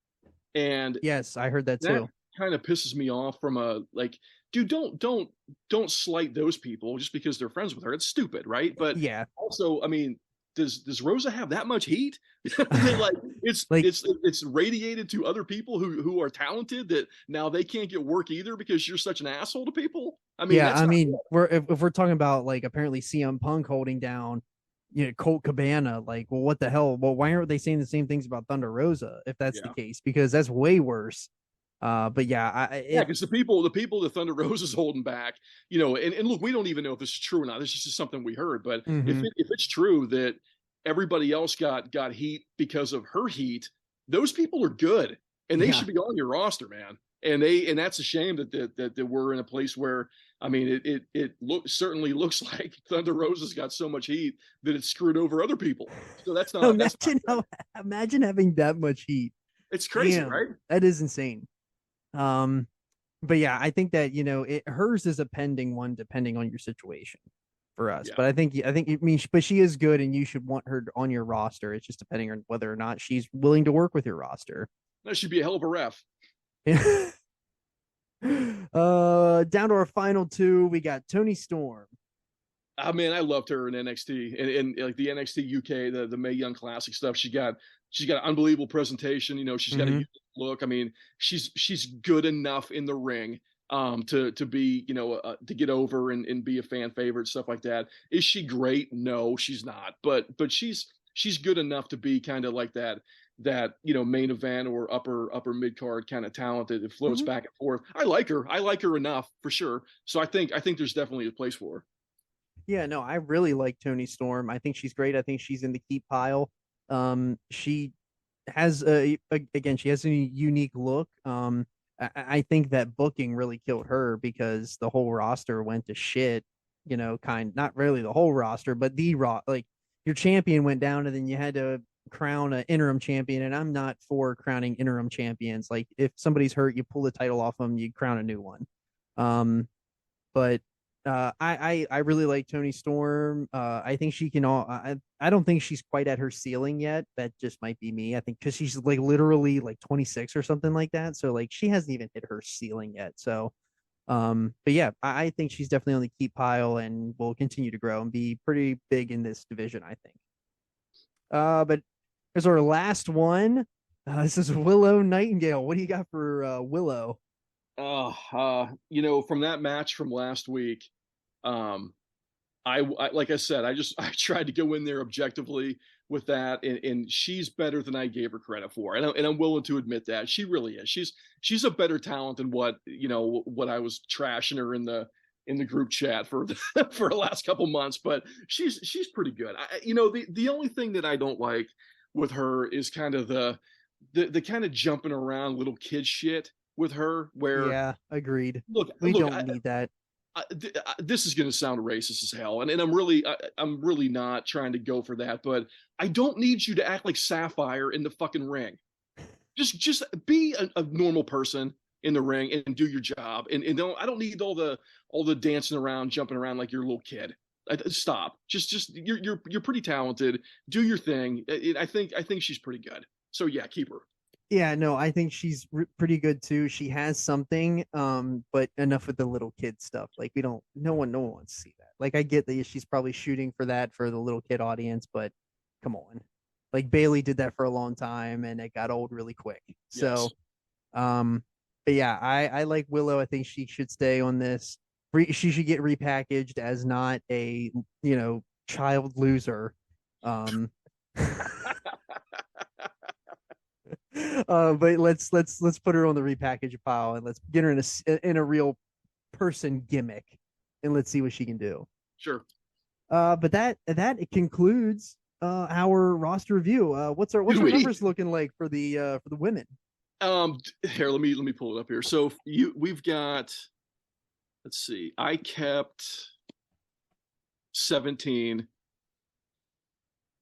And
yes, I heard that too.
Kind of pisses me off from a like, dude, don't slight those people just because they're friends with her. It's stupid, right? But
yeah,
also, I mean, does Rosa have that much heat? Like it's radiated to other people who are talented that now they can't get work either because you're such an asshole to people. I mean,
yeah, I mean, if we're talking about like apparently CM Punk holding down Colt Cabana, like, well, what the hell? Well, why aren't they saying the same things about Thunder Rosa if that's the case? Because that's way worse. But yeah,
because the people that Thunder Rosa is holding back, and look, we don't even know if this is true or not. This is just something we heard. But if it's true that everybody else got heat because of her heat, those people are good, and they should be on your roster, man. And that's a shame that we're in a place where, I mean, it certainly looks like Thunder Rosa's got so much heat that it's screwed over other people. So that's not.
Imagine having that much heat.
It's crazy, right?
That is insane. But yeah, I think that hers is a pending one depending on your situation for us. Yeah. But I think but she is good, and you should want her on your roster. It's just depending on whether or not she's willing to work with your roster.
That should be a hell of a ref.
Down to our final two, we got Tony Storm.
I mean, I loved her in NXT and like the NXT UK, the Mae Young Classic stuff. She's got an unbelievable presentation. You know, she's got a unique look. I mean, she's good enough in the ring to be, you know, to get over and be a fan favorite, stuff like that. Is she great? No, she's not. But she's good enough to be kind of like that you know, main event or upper mid card kind of talent that floats back and forth. I like her. I like her enough for sure. So I think there's definitely a place for her.
Yeah, no, I really like Tony Storm. I think she's great. I think she's in the keep pile. She has again, she has a unique look. I think that booking really killed her because the whole roster went to shit. You know, not really the whole roster, but like your champion went down, and then you had to crown an interim champion. And I'm not for crowning interim champions. Like if somebody's hurt, you pull the title off them, you crown a new one. But I really like Tony Storm. I think she can all. I don't think she's quite at her ceiling yet. That just might be me. I think because she's like literally like 26 or something like that. So like she hasn't even hit her ceiling yet. So, but yeah, I think she's definitely on the keep pile and will continue to grow and be pretty big in this division. I think. But there's our last one. This is Willow Nightingale. What do you got for Willow?
You know, from that match from last week, um, I like I said, I tried to go in there objectively with that, and she's better than I gave her credit for, and I'm willing to admit that she really is. She's a better talent than what I was trashing her in the group chat for for the last couple months, but she's pretty good. You know, the only thing that I don't like with her is kind of the kind of jumping around little kid shit with her where
Yeah, agreed.
look
We
look
don't need that.
this is going to sound racist as hell, and I'm really not trying to go for that, but I don't need you to act like Sapphire in the fucking ring. Just be a normal person in the ring and do your job, and I don't need all the dancing around, jumping around like you're a little kid. Stop. Just you're pretty talented. Do your thing. I think she's pretty good. So yeah, keep her.
Yeah, no, I think she's pretty good too. She has something, but enough with the little kid stuff. Like no one wants to see that. Like I get that she's probably shooting for that for the little kid audience, but come on. Like Bailey did that for a long time and it got old really quick.
Yes.
So, but yeah, I like Willow. I think she should stay on this. She should get repackaged as not a, child loser. Um but let's put her on the repackage pile and let's get her in a real person gimmick and let's see what she can do.
Sure.
But that concludes our roster review. What's our numbers looking like for the women?
Here, let me pull it up here. So we've got, let's see, I kept 17,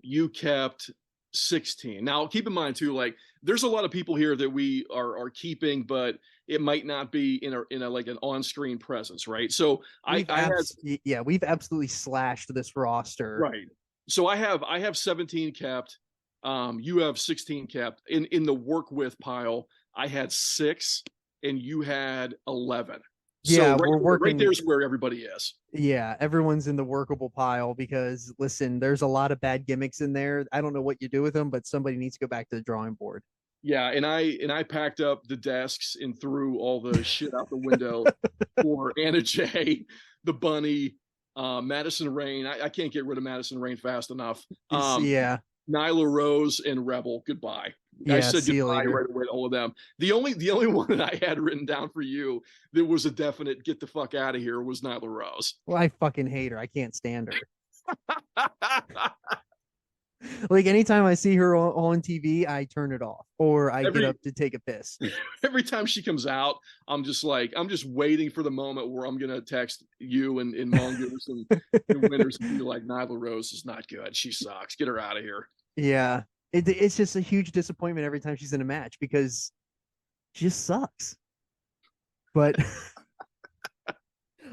you kept 16. Now keep in mind too, like there's a lot of people here that we are keeping, but it might not be in a like an on-screen presence, right? So
we've absolutely slashed this roster.
Right. So I have 17 kept. You have 16 kept. In the work with pile, I had 6 and you had 11.
Yeah,
so
we're working.
Right there's where everybody is.
Yeah, everyone's in the workable pile because listen, there's a lot of bad gimmicks in there. I don't know what you do with them, but somebody needs to go back to the drawing board.
Yeah, and I packed up the desks and threw all the shit out the window for Anna Jay, the Bunny, Madison Rain. I can't get rid of Madison Rain fast enough.
Yeah.
Nyla Rose and Rebel. Goodbye.
Yeah,
I said goodbye
right
away to all of them. The only one that I had written down for you that was a definite get the fuck out of here was Nyla Rose.
Well, I fucking hate her. I can't stand her. Like anytime I see her on TV, I turn it off or I get up to take a piss.
Every time she comes out, I'm just waiting for the moment where I'm gonna text you and Mongoose and Winners and be like, Nyla Rose is not good. She sucks. Get her out of here.
Yeah, it's just a huge disappointment every time she's in a match because she just sucks. But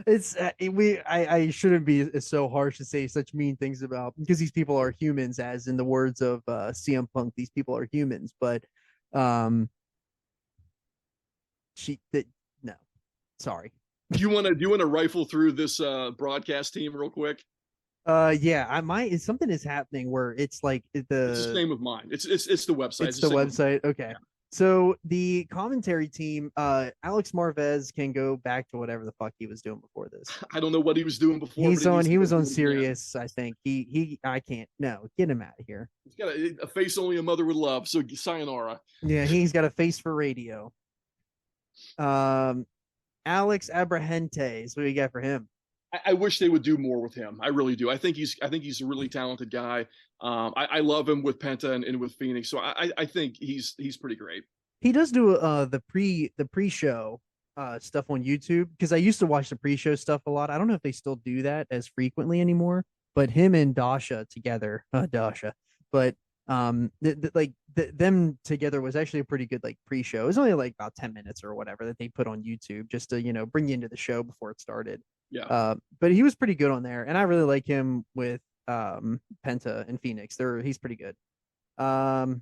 I shouldn't be so harsh to say such mean things about because these people are humans, as in the words of CM Punk, these people are humans. But no, Sorry.
Do you want to rifle through this broadcast team real quick?
Yeah, I might. Something is happening where it's like
It's the same of mine. It's the website.
It's the website. Okay. Yeah. So the commentary team, Alex Marvez can go back to whatever the fuck he was doing before this.
I don't know what he was doing before.
He was on Sirius, I think. I can't. No, get him out of here.
He's got a face only a mother would love. So sayonara.
Yeah, he's got a face for radio. Alex Abrahantes, what do you got for him?
I wish they would do more with him. I really do. I think he's a really talented guy. I love him with Penta and with Phoenix. So I think he's pretty great.
He does do the pre-show stuff on YouTube, because I used to watch the pre-show stuff a lot. I don't know if they still do that as frequently anymore, but him and Dasha together, but them together was actually a pretty good like pre-show. It was only like about 10 minutes or whatever that they put on YouTube just to, bring you into the show before it started.
Yeah.
But he was pretty good on there, and I really like him with Penta and Phoenix. He's pretty good. Dasha,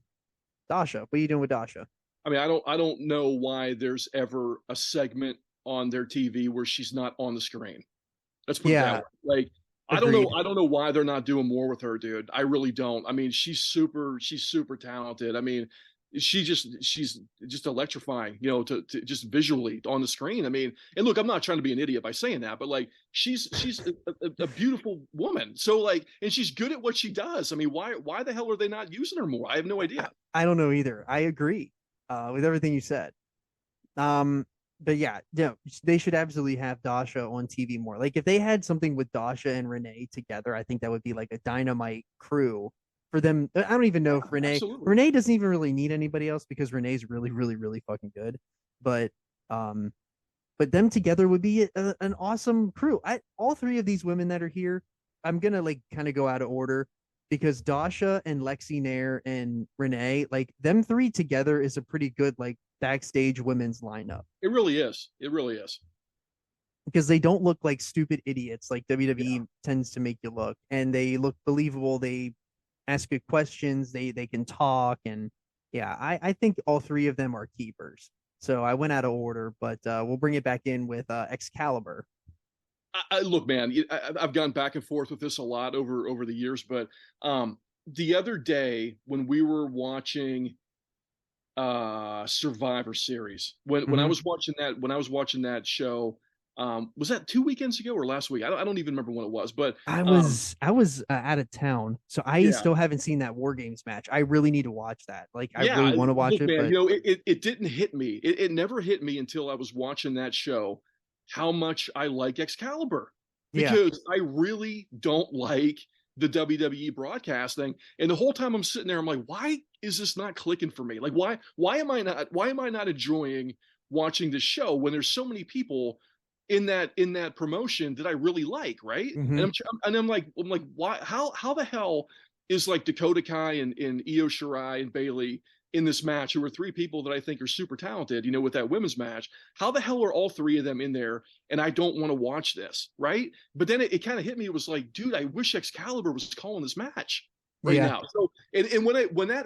what are you doing with Dasha?
I mean, I don't know why there's ever a segment on their TV where she's not on the screen. Let's put it that way. Like, agreed. I don't know why they're not doing more with her, dude. I really don't. I mean, she's super talented. I mean, she's just electrifying, to just visually on the screen. I mean, and look, I'm not trying to be an idiot by saying that, but like she's a beautiful woman. So like, and she's good at what she does. I mean, why the hell are they not using her more? I have no idea.
I don't know either. I agree with everything you said. But yeah, they should absolutely have Dasha on TV more. Like if they had something with Dasha and Renee together, I think that would be like a dynamite crew for them. I don't even know if Renee doesn't even really need anybody else, because Renee's really, really, really fucking good. But them together would be an awesome crew. All three of these women that are here, I'm gonna like kind of go out of order, because Dasha and Lexi Nair and Renee, like them three together is a pretty good like backstage women's lineup.
It really is. It really is.
Because they don't look like stupid idiots like WWE tends to make you look, and they look believable. They ask good questions. They can talk, and I think all three of them are keepers. So I went out of order, but we'll bring it back in with Excalibur.
Look, man, I've gone back and forth with this a lot over the years, but the other day when we were watching Survivor Series, when I was watching that show, was that 2 weekends ago or last week? I don't even remember when it was, but
I was out of town, so I still haven't seen that War Games match. I really need to watch that. Like, I really want to watch it.
Man,
but...
it didn't hit me. It never hit me until I was watching that show how much I like Excalibur, because I really don't like the WWE broadcasting. And the whole time I'm sitting there, I'm like, why is this not clicking for me? Like, why am I not enjoying watching this show when there's so many people in that promotion that I really like, right?
Mm-hmm.
And I'm like, why? How the hell is like Dakota Kai and Io Shirai and Bayley in this match, who are three people that I think are super talented, with that women's match? How the hell are all three of them in there? And I don't want to watch this, right? But then it kind of hit me. It was like, dude, I wish Excalibur was calling this match right now. So, and when I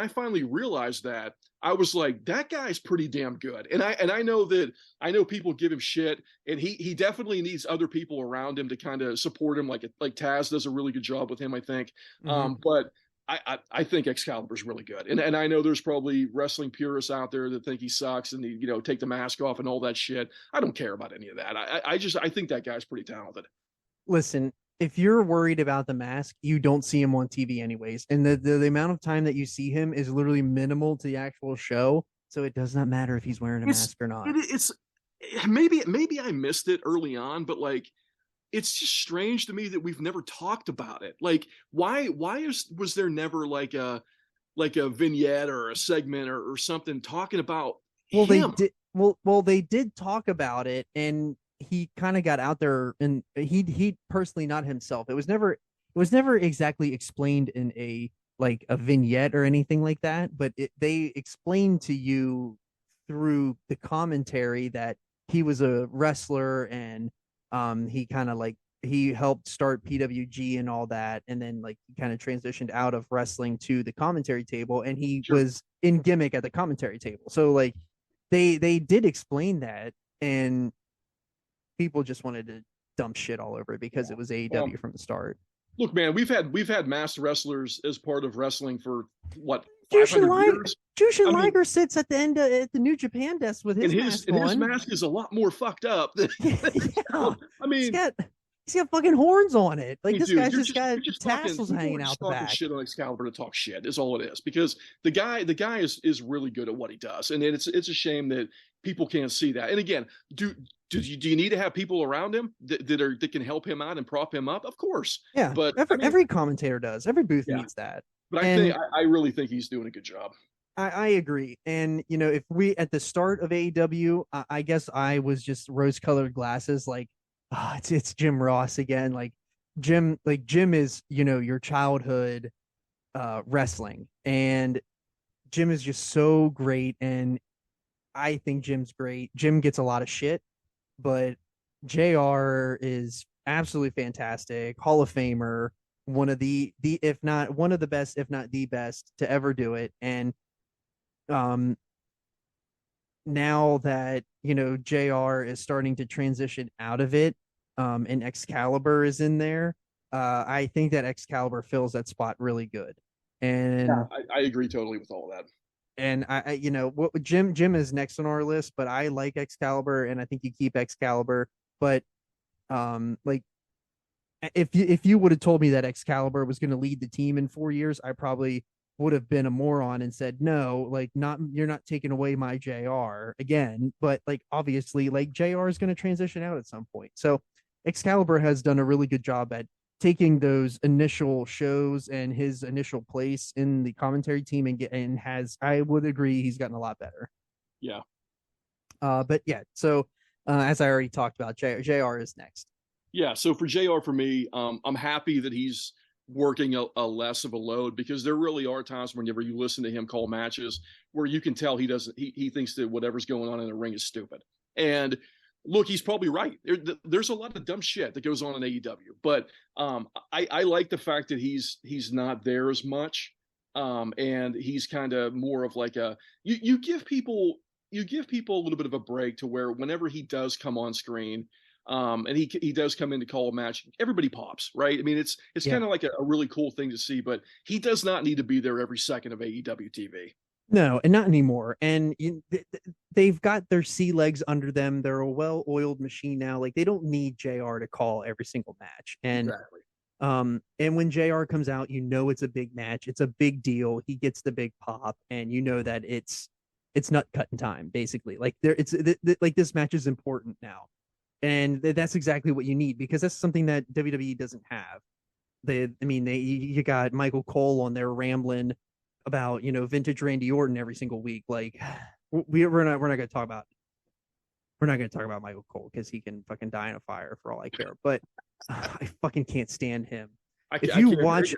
finally realized that, I was like, that guy's pretty damn good. And I know people give him shit, and he definitely needs other people around him to kind of support him. Like Taz does a really good job with him, I think.
Mm-hmm.
But I think Excalibur's really good. And I know there's probably wrestling purists out there that think he sucks and he, take the mask off and all that shit. I don't care about any of that. I think that guy's pretty talented.
Listen, if you're worried about the mask, you don't see him on TV anyways. And the amount of time that you see him is literally minimal to the actual show. So it does not matter if he's wearing a mask or not.
It's maybe I missed it early on, but like, it's just strange to me that we've never talked about it. Like, why was there never like a vignette or a segment or something talking about him?
They did talk about it, and he kind of got out there, and he personally, not himself. It was never exactly explained in a vignette or anything like that, but they explained to you through the commentary that he was a wrestler, and he kind of he helped start PWG and all that, and then he kind of transitioned out of wrestling to the commentary table, and he was in gimmick at the commentary table. So they did explain that, and people just wanted to dump shit all over it because it was AEW from the start.
Look, man, we've had masked wrestlers as part of wrestling for what,
Jushin
500 years.
Liger sits at the end at the New Japan desk with his mask on.
His mask is a lot more fucked up than.
Yeah.
I mean,
he's got fucking horns on it. Like, this
dude,
guy's just got tassels hanging out the back.
Shit on Excalibur to talk shit is all it is, because the guy is really good at what he does, and it's a shame that people can't see that. And again, do you need to have people around him that can help him out and prop him up? Of course.
Yeah, but every commentator does. Every booth needs that.
But I really think he's doing a good job.
I agree. And, you know, if we at the start of AEW, I guess I was just rose-colored glasses, like, it's Jim Ross again. Like Jim is, you know, your childhood wrestling, and Jim is just so great. And I think Jim's great. Jim gets a lot of shit, but JR is absolutely fantastic. Hall of Famer, one of the if not one of the best, if not the best to ever do it. And now that, you know, JR is starting to transition out of it, and Excalibur is in there, I think that Excalibur fills that spot really good. And
I agree totally with all that.
And I you know, what Jim is next on our list, but I like Excalibur, and I think you keep Excalibur. But like, if you would have told me that Excalibur was going to lead the team in 4 years, I probably would have been a moron and said, no, like, you're not taking away my JR again. But like, obviously, like, JR is going to transition out at some point. So Excalibur has done a really good job at taking those initial shows and his initial place in the commentary team, and I would agree, he's gotten a lot better.
Yeah.
But yeah, so as I already talked about, JR is next.
Yeah. So for JR, for me, I'm happy that he's working a less of a load, because there really are times whenever you listen to him call matches where you can tell he thinks that whatever's going on in the ring is stupid. And look, he's probably right. There's a lot of dumb shit that goes on in AEW, but I like the fact that he's not there as much, and he's kind of more of like you give people a little bit of a break to where whenever he does come on screen, and he does come in to call a match, everybody pops, right? I mean, it's kind of like a really cool thing to see, but he does not need to be there every second of AEW TV.
No, and not anymore. And they've got their sea legs under them. They're a well-oiled machine now. Like, they don't need JR to call every single match. And
exactly.
And when JR comes out, you know it's a big match. It's a big deal. He gets the big pop, and you know that it's nut cutting time, basically. Like, like, this match is important now. And that's exactly what you need, because that's something that WWE doesn't have. You got Michael Cole on there rambling about, you know, vintage Randy Orton every single week. Like, we're not going to talk about Michael Cole, because he can fucking die in a fire for all I care. But I fucking can't stand him. If you watch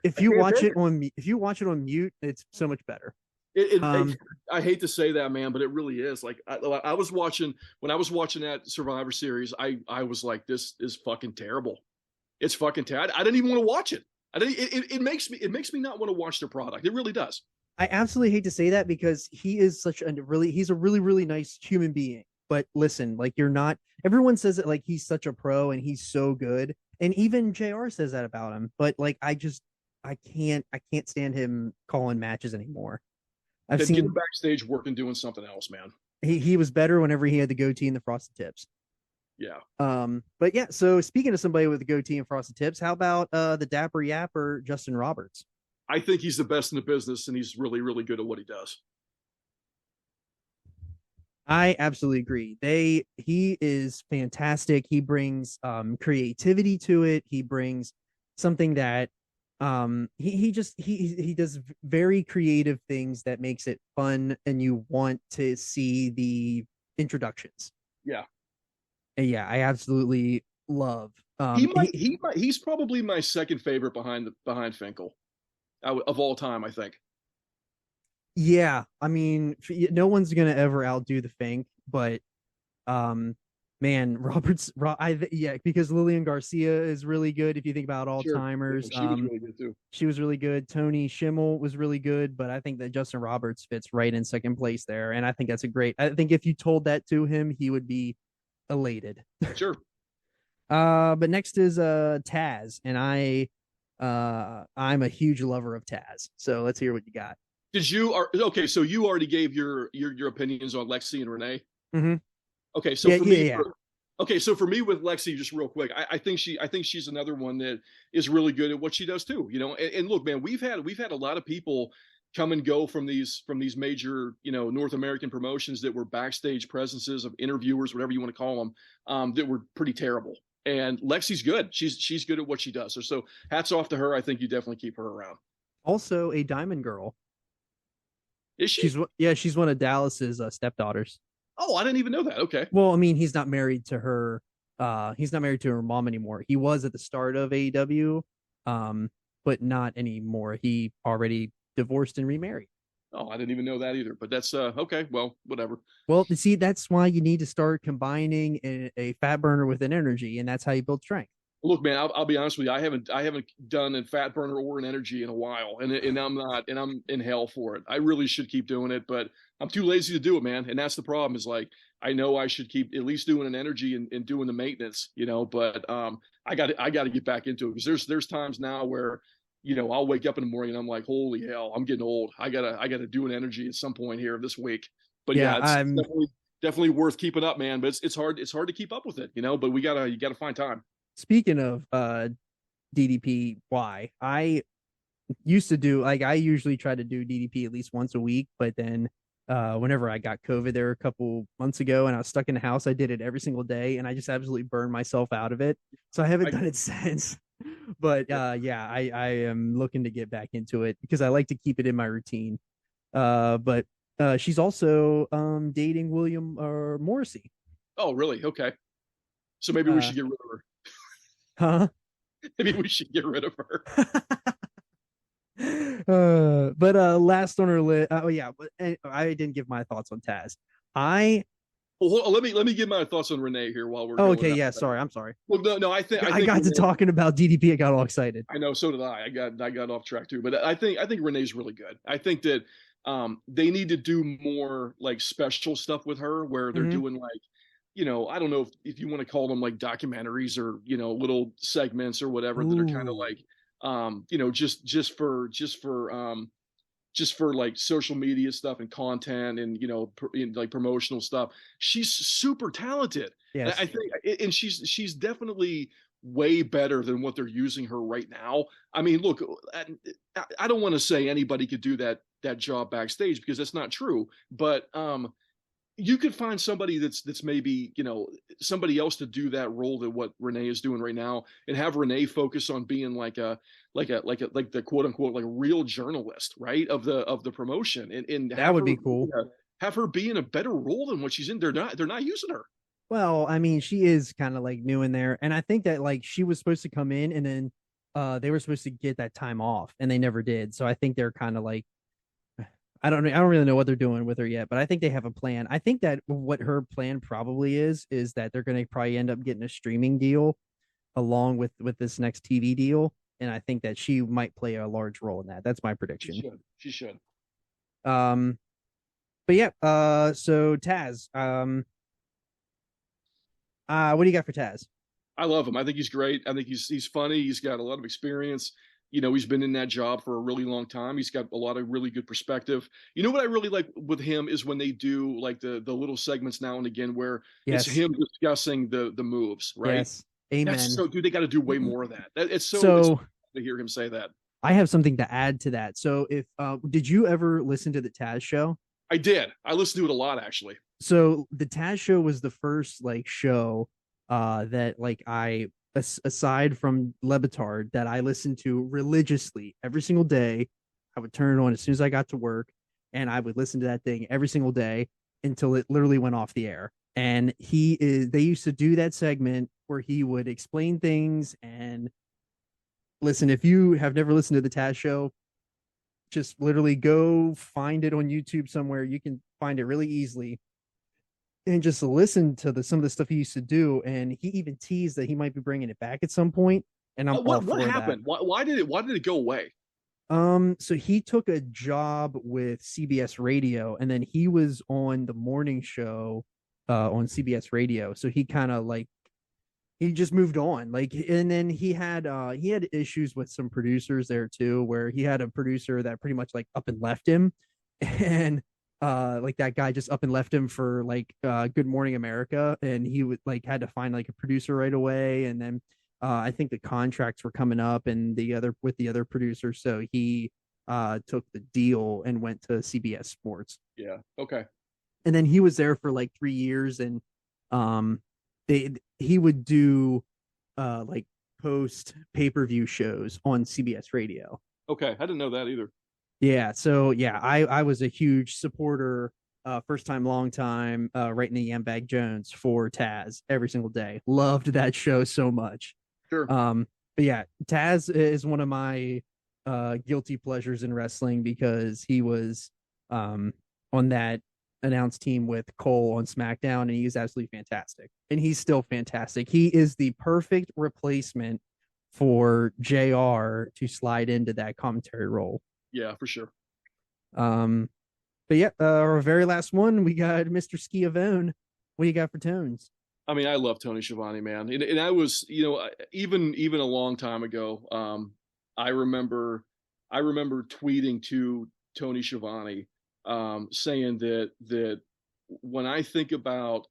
it on mute, it's so much better.
I hate to say that, man, but it really is. Like, I was watching that Survivor Series. I was like, this is fucking terrible. It's fucking terrible. I didn't even want to watch it. It makes me not want to watch their product. It really does.
I absolutely hate to say that, because he's a really, really nice human being. But listen, like, everyone says it like he's such a pro and he's so good. And even JR says that about him. But like, I can't stand him calling matches anymore. I've seen
him backstage working, doing something else, man.
He was better whenever he had the goatee and the frosted tips.
Yeah.
But yeah, so speaking of somebody with a goatee and frosted tips, how about the Dapper Yapper, Justin Roberts?
I think he's the best in the business, and he's really, really good at what he does.
I absolutely agree. He is fantastic. He brings creativity to it. He brings something that he does very creative things that makes it fun, and you want to see the introductions.
Yeah.
And yeah, I absolutely love.
He's probably my second favorite behind Finkel of all time, I think.
Yeah, I mean, no one's gonna ever outdo the Fink, but man, because Lillian Garcia is really good. If you think about all timers,
she was really good too.
She was really good. Tony Schimmel was really good, but I think that Justin Roberts fits right in second place there, and I think that's I think if you told that to him, he would be elated.
Sure.
But next is Taz, and I'm a huge lover of Taz. So let's hear what you got.
Okay? So you already gave your opinions on Lexi and Renee.
Mm-hmm.
Okay, so
Yeah,
for
yeah,
me,
yeah.
okay, so for me with Lexi, just real quick, I think she's another one that is really good at what she does too. And look, man, we've had a lot of people come and go from these major North American promotions that were backstage presences of interviewers, whatever you want to call them, that were pretty terrible. And Lexi's good. She's good at what she does. So hats off to her. I think you definitely keep her around.
Also a Diamond Girl.
Is she?
She's one of Dallas's stepdaughters.
Oh, I didn't even know that. Okay.
Well, I mean, he's not married to her. He's not married to her mom anymore. He was at the start of AEW, but not anymore. He already divorced and remarried.
Oh, I didn't even know that either. But that's okay. Well, whatever.
Well, see, that's why you need to start combining a fat burner with an energy, and that's how you build strength.
Look, man, I'll be honest with you. I haven't done a fat burner or an energy in a while, and I'm in hell for it. I really should keep doing it, but I'm too lazy to do it, man. And that's the problem. Is like I know I should keep at least doing an energy and doing the maintenance, But I got to get back into it because there's times now where I'll wake up in the morning and I'm like, holy hell, I'm getting old. I gotta do an energy at some point here this week. But yeah, it's definitely worth keeping up, man. But it's hard to keep up with it, But you gotta find time.
Speaking of DDPY, I used to do I usually try to do DDP at least once a week, but then whenever I got COVID there a couple months ago and I was stuck in the house, I did it every single day and I just absolutely burned myself out of it. So I haven't done it since. But yeah, I am looking to get back into it because I like to keep it in my routine. But she's also dating William Morrissey.
Oh, really? Okay. So maybe we should get rid of her.
Huh?
Maybe we should get rid of her.
But last on her list. Oh yeah, but I didn't give my thoughts on Taz.
Well, let me give my thoughts on Renee here while we're.
Oh, okay, yeah. Sorry, I'm sorry.
Well, no, I think
I got to talking about DDP. I got all excited.
I know, so did I. I got off track too, but I think Renee's really good. I think that they need to do more like special stuff with her, where they're doing like. I don't know if you want to call them like documentaries or, little segments or whatever that are kind of like, just for like social media stuff and content and, like promotional stuff. She's super talented.
Yes.
I think, and she's definitely way better than what they're using her right now. I mean, look, I don't want to say anybody could do that job backstage because that's not true, but, you could find somebody that's maybe somebody else to do that role that what Renee is doing right now, and have Renee focus on being like the quote unquote like real journalist, right, of the promotion, and
that would be cool.
Have her be in a better role than what she's in. They're not using her.
Well, I mean, she is kind of like new in there, and I think that like she was supposed to come in, and then they were supposed to get that time off, and they never did. So I think they're kind of like. I don't really know what they're doing with her yet, but I think they have a plan. I think that what her plan probably is that they're going to probably end up getting a streaming deal along with this next TV deal. And I think that she might play a large role in that. That's my prediction.
She should.
But yeah, so Taz, what do you got for Taz?
I love him. I think he's great. I think he's funny. He's got a lot of experience. He's been in that job for a really long time. He's got a lot of really good perspective. What I really like with him is when they do like the little segments now and again where it's him discussing the moves, right?
Yes. Amen.
Dude, they got to do way more of that. It's so to hear him say that.
I have something to add to that. So if did you ever listen to the Taz show?
I did. I listened to it a lot actually.
So the Taz show was the first like show that like aside from Levitard that I listened to religiously every single day. I would turn it on as soon as I got to work, and I would listen to that thing every single day until it literally went off the air. And they used to do that segment where he would explain things. And listen, if you have never listened to the Taz show, just literally go find it on YouTube somewhere. You can find it really easily. And just listen to some of the stuff he used to do, and he even teased that he might be bringing it back at some point. And I'm
what happened? Why did it go away?
So he took a job with CBS Radio, and then he was on the morning show on CBS radio. So he kind of like he just moved on. Like, and then he had issues with some producers there too, where he had a producer that pretty much like up and left him, and like that guy just up and left him for like Good Morning America, and he would like had to find like a producer right away, and then I think the contracts were coming up and the other producer, so he took the deal and went to CBS Sports.
Yeah. Okay.
And then he was there for like 3 years, and um he would do like post pay-per-view shows on CBS radio.
Okay. I didn't know that either.
Yeah, so yeah, I was a huge supporter, first time, long time, right in the Yambag Jones for Taz every single day. Loved that show so much.
Sure.
But yeah, Taz is one of my guilty pleasures in wrestling because he was on that announced team with Cole on SmackDown, and he's absolutely fantastic. And he's still fantastic. He is the perfect replacement for JR to slide into that commentary role.
Yeah, for sure.
But yeah, our very last one, we got Mr. Schiavone. What do you got for Tones?
I mean, I love Tony Schiavone, man, and I was, even a long time ago. I remember tweeting to Tony Schiavone, saying that when I think about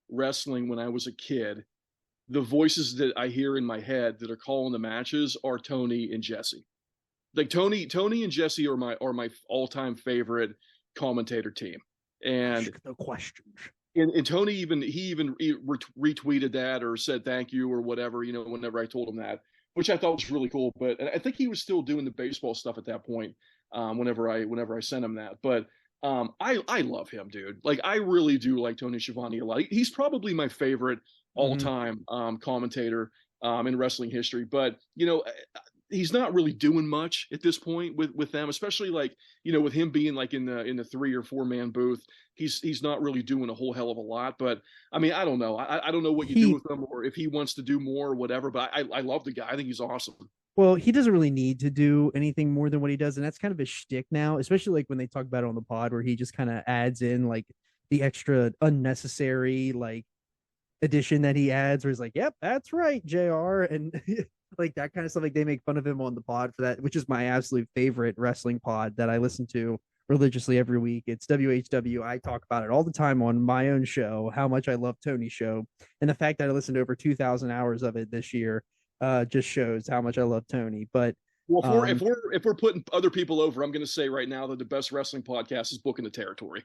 wrestling when I was a kid, the voices that I hear in my head that are calling the matches are Tony and Jesse. Like Tony and Jesse are my all-time favorite commentator team. And
no questions.
And Tony even retweeted that or said thank you or whatever, whenever I told him that, which I thought was really cool. But I think he was still doing the baseball stuff at that point, whenever I sent him that. But I love him, dude. Like, I really do like Tony Schiavone a lot. He's probably my favorite all-time commentator in wrestling history. But he's not really doing much at this point with them, especially like, with him being like in the 3 or 4 man booth. He's not really doing a whole hell of a lot. But I mean, I don't know. I don't know what you do with him, or if he wants to do more or whatever. But I love the guy. I think he's awesome.
Well, he doesn't really need to do anything more than what he does, and that's kind of his shtick now, especially like when they talk about it on the pod, where he just kind of adds in like the extra unnecessary like addition that he adds, where he's like, "Yep, that's right, JR," and like that kind of stuff. Like, they make fun of him on the pod for that, which is my absolute favorite wrestling pod that I listen to religiously every week. It's WHW. I talk about it all the time on my own show, how much I love Tony's show, and the fact that I listened to over 2,000 hours of it this year just shows how much I love Tony. But
well, if we're putting other people over, I'm going to say right now that the best wrestling podcast is Booking the Territory,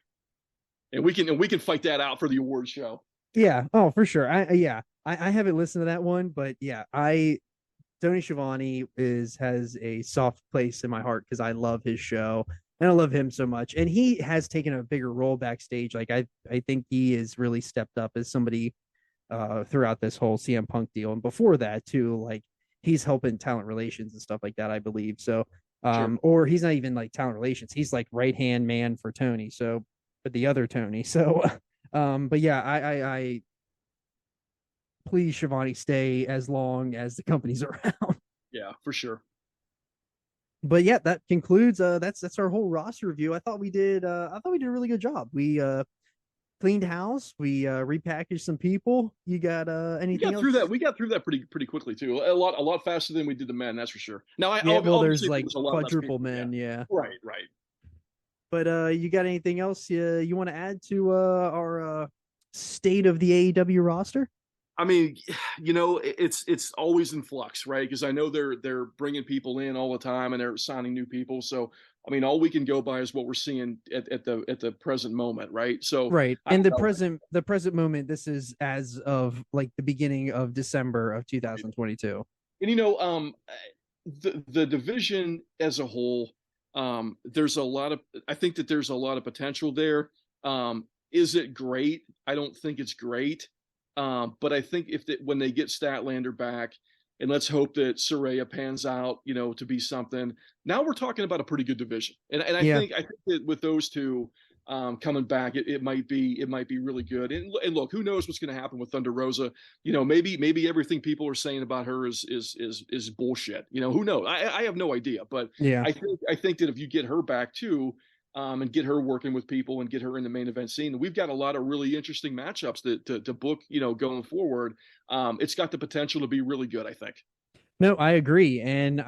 and we can fight that out for the award show.
Yeah, oh, for sure. I haven't listened to that one, but yeah, Tony Schiavone has a soft place in my heart because I love his show and I love him so much. And he has taken a bigger role backstage. Like, I think he has really stepped up as somebody throughout this whole CM Punk deal, and before that too. Like, he's helping talent relations and stuff like that, I believe. So,
Sure.
or he's not even like talent relations. He's like right hand man for Tony. So, but the other Tony. So, but yeah, I please, Schiavone, stay as long as the company's around.
Yeah, for sure.
But yeah, that concludes that's our whole roster review. I thought we did a really good job. We cleaned house, we repackaged some people. You got anything else?
We got through that pretty quickly too. A lot faster than we did the men, that's for sure. Now
there's like quadruple men, yeah.
Right.
But you got anything else you want to add to our state of the AEW roster?
I mean, it's always in flux, right? Because I know they're bringing people in all the time and they're signing new people. So, I mean, all we can go by is what we're seeing at the present moment, right? So,
right, and the present moment. This is as of like the beginning of December of 2022.
And the division as a whole, there's a lot of. I think that there's a lot of potential there. Is it great? I don't think it's great. But I think when they get Statlander back, and let's hope that Saraya pans out, to be something. Now we're talking about a pretty good division, and I think that with those two coming back, it might be really good. And look, who knows what's going to happen with Thunder Rosa? Maybe everything people are saying about her is bullshit. Who knows? I have no idea, but
yeah,
I think that if you get her back too, and get her working with people and get her in the main event scene. And we've got a lot of really interesting matchups to book, going forward. It's got the potential to be really good, I think.
No, I agree. And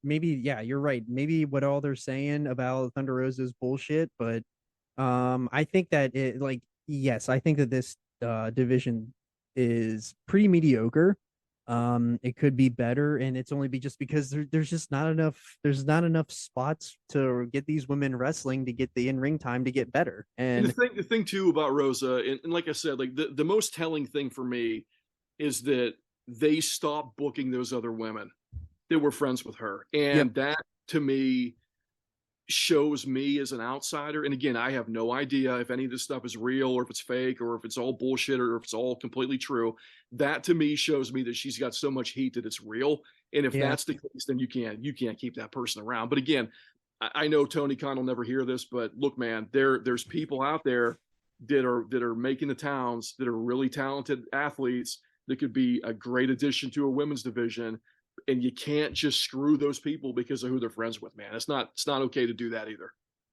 maybe, yeah, you're right. Maybe what all they're saying about Thunder Rosa is bullshit, but I think that yes, I think that this division is pretty mediocre. It could be better, and it's only just because there's just not enough spots to get these women wrestling to get the in-ring time to get better.
And
And
the thing too about Rosa, and like I said, like the most telling thing for me is that they stopped booking those other women that were friends with her.
yep,
And that to me shows me as an outsider. And again, I have no idea if any of this stuff is real or if it's fake or if it's all bullshit or if it's all completely true. That to me shows me that she's got so much heat that it's real. And if
yeah.
that's the case, then you can't keep that person around. But again, I know Tony Khan will never hear this, but look, man, there's people out there that are making the towns, that are really talented athletes that could be a great addition to a women's division. And you can't just screw those people because of who they're friends with, man. It's not okay to do that either.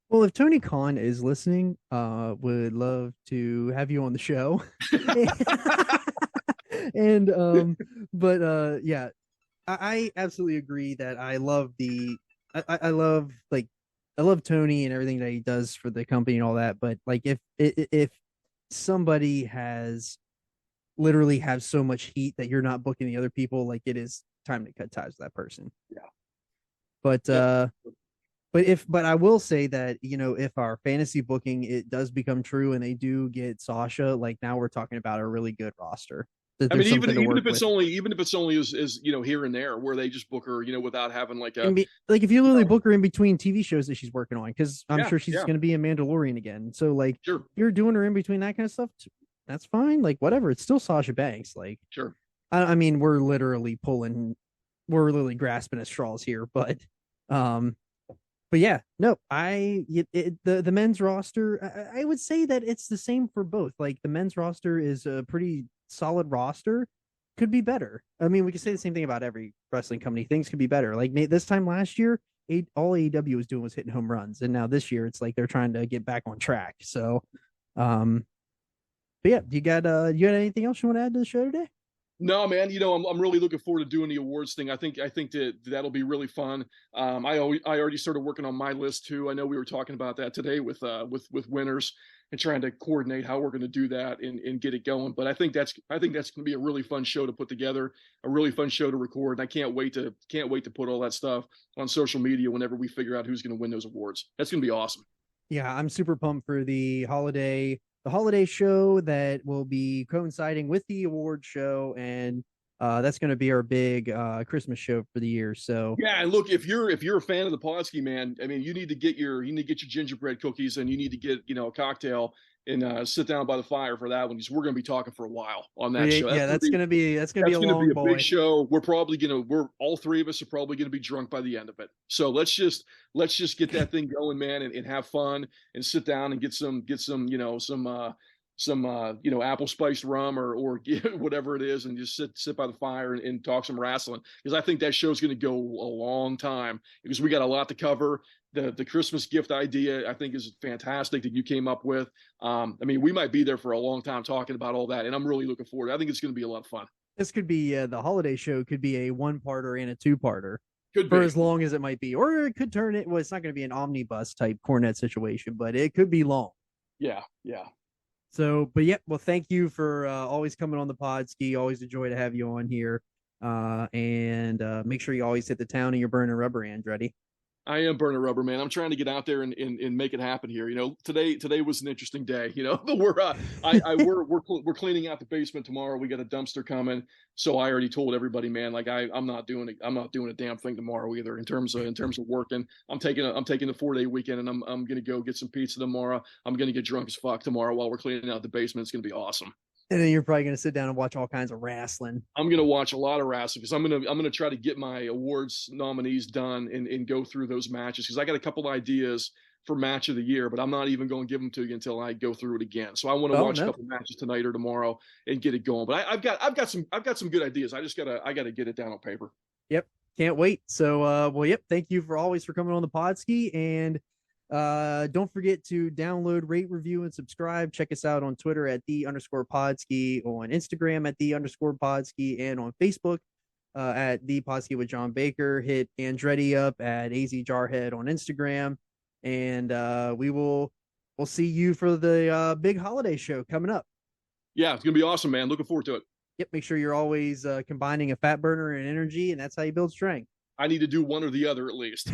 Well, if Tony Khan is listening, would love to have you on the show. And yeah, I absolutely agree that I love I love Tony and everything that he does for the company and all that. But like if somebody has literally have so much heat that you're not booking the other people, like it is time to cut ties with that person.
Yeah.
But but I will say that, if our fantasy booking it does become true and they do get Sasha, like now we're talking about a really good roster.
I mean, even if it's only as here and there where they just book her, without having like a
like if you literally book her in between TV shows that she's working on, because I'm sure she's
yeah.
going to be a Mandalorian again. So like,
Sure.
you're doing her in between that kind of stuff. That's fine. Like whatever. It's still Sasha Banks. Like,
sure.
I mean, we're literally grasping at straws here, but yeah, no, the men's roster, I would say that it's the same for both. Like the men's roster is a pretty solid roster, could be better. I mean, we could say the same thing about every wrestling company. Things could be better. Like this time last year, all AEW was doing was hitting home runs, and now this year it's like they're trying to get back on track. So, but yeah, you got anything else you want to add to the show today?
No, man. I'm really looking forward to doing the awards thing. I think that that'll be really fun. I already started working on my list too. I know we were talking about that today with winners and trying to coordinate how we're going to do that and get it going. But I think that's going to be a really fun show to put together, a really fun show to record. And I can't wait to put all that stuff on social media whenever we figure out who's going to win those awards. That's going to be awesome.
Yeah, I'm super pumped for the holiday show that will be coinciding with the award show, and that's going to be our big Christmas show for the year. So
yeah, and look, if you're a fan of the Podski, man, I mean, you need to get your gingerbread cookies, and you need to get a cocktail and sit down by the fire for that one, because we're going to be talking for a while on that show.
That's going to be a long
big show. We're all three of us are probably going to be drunk by the end of it. So let's just get that thing going, man, and have fun and sit down and get some apple spiced rum or whatever it is, and just sit by the fire and talk some wrestling, because I think that show's going to go a long time, because we got a lot to cover. The Christmas gift idea I think is fantastic that you came up with. I mean, we might be there for a long time talking about all that, and I'm really looking forward. I think it's going to be a lot of fun.
This could be the holiday show could be a 1-parter and a 2-parter.
Could
for
be.
As long as it might be, or it could turn it. Well, it's not going to be an omnibus type Cornette situation, but it could be long.
Yeah.
So, but yeah, well, thank you for always coming on the Podski. Always a joy to have you on here. And make sure you always hit the town and you're burning rubber, Andretti.
I am burning rubber, man. I'm trying to get out there and make it happen here. Today was an interesting day. But we're cleaning out the basement tomorrow. We got a dumpster coming, so I already told everybody, man. Like I'm not doing a damn thing tomorrow either. In terms of working, I'm taking the 4-day weekend, and I'm gonna go get some pizza tomorrow. I'm gonna get drunk as fuck tomorrow while we're cleaning out the basement. It's gonna be awesome.
And then you're probably going to sit down and watch all kinds of wrestling.
I'm going to watch a lot of wrestling, because I'm going to try to get my awards nominees done and go through those matches, because I got a couple ideas for match of the year, but I'm not even going to give them to you until I go through it again. So I want to watch a couple matches tonight or tomorrow and get it going. But I've got some good ideas. I got to get it down on paper.
Yep. Can't wait. So, well, yep. Thank you for coming on the Podski, and Don't forget to download, rate, review, and subscribe. Check us out on Twitter at _Podski, on Instagram at _Podski, and on Facebook at the Podski with John Baker. Hit Andretti up at AZ Jarhead on Instagram, and we'll see you for the big holiday show coming up.
Yeah, it's gonna be awesome, man. Looking forward to it.
Yep, make sure you're always combining a fat burner and energy, and that's how you build strength.
I need to do one or the other at least.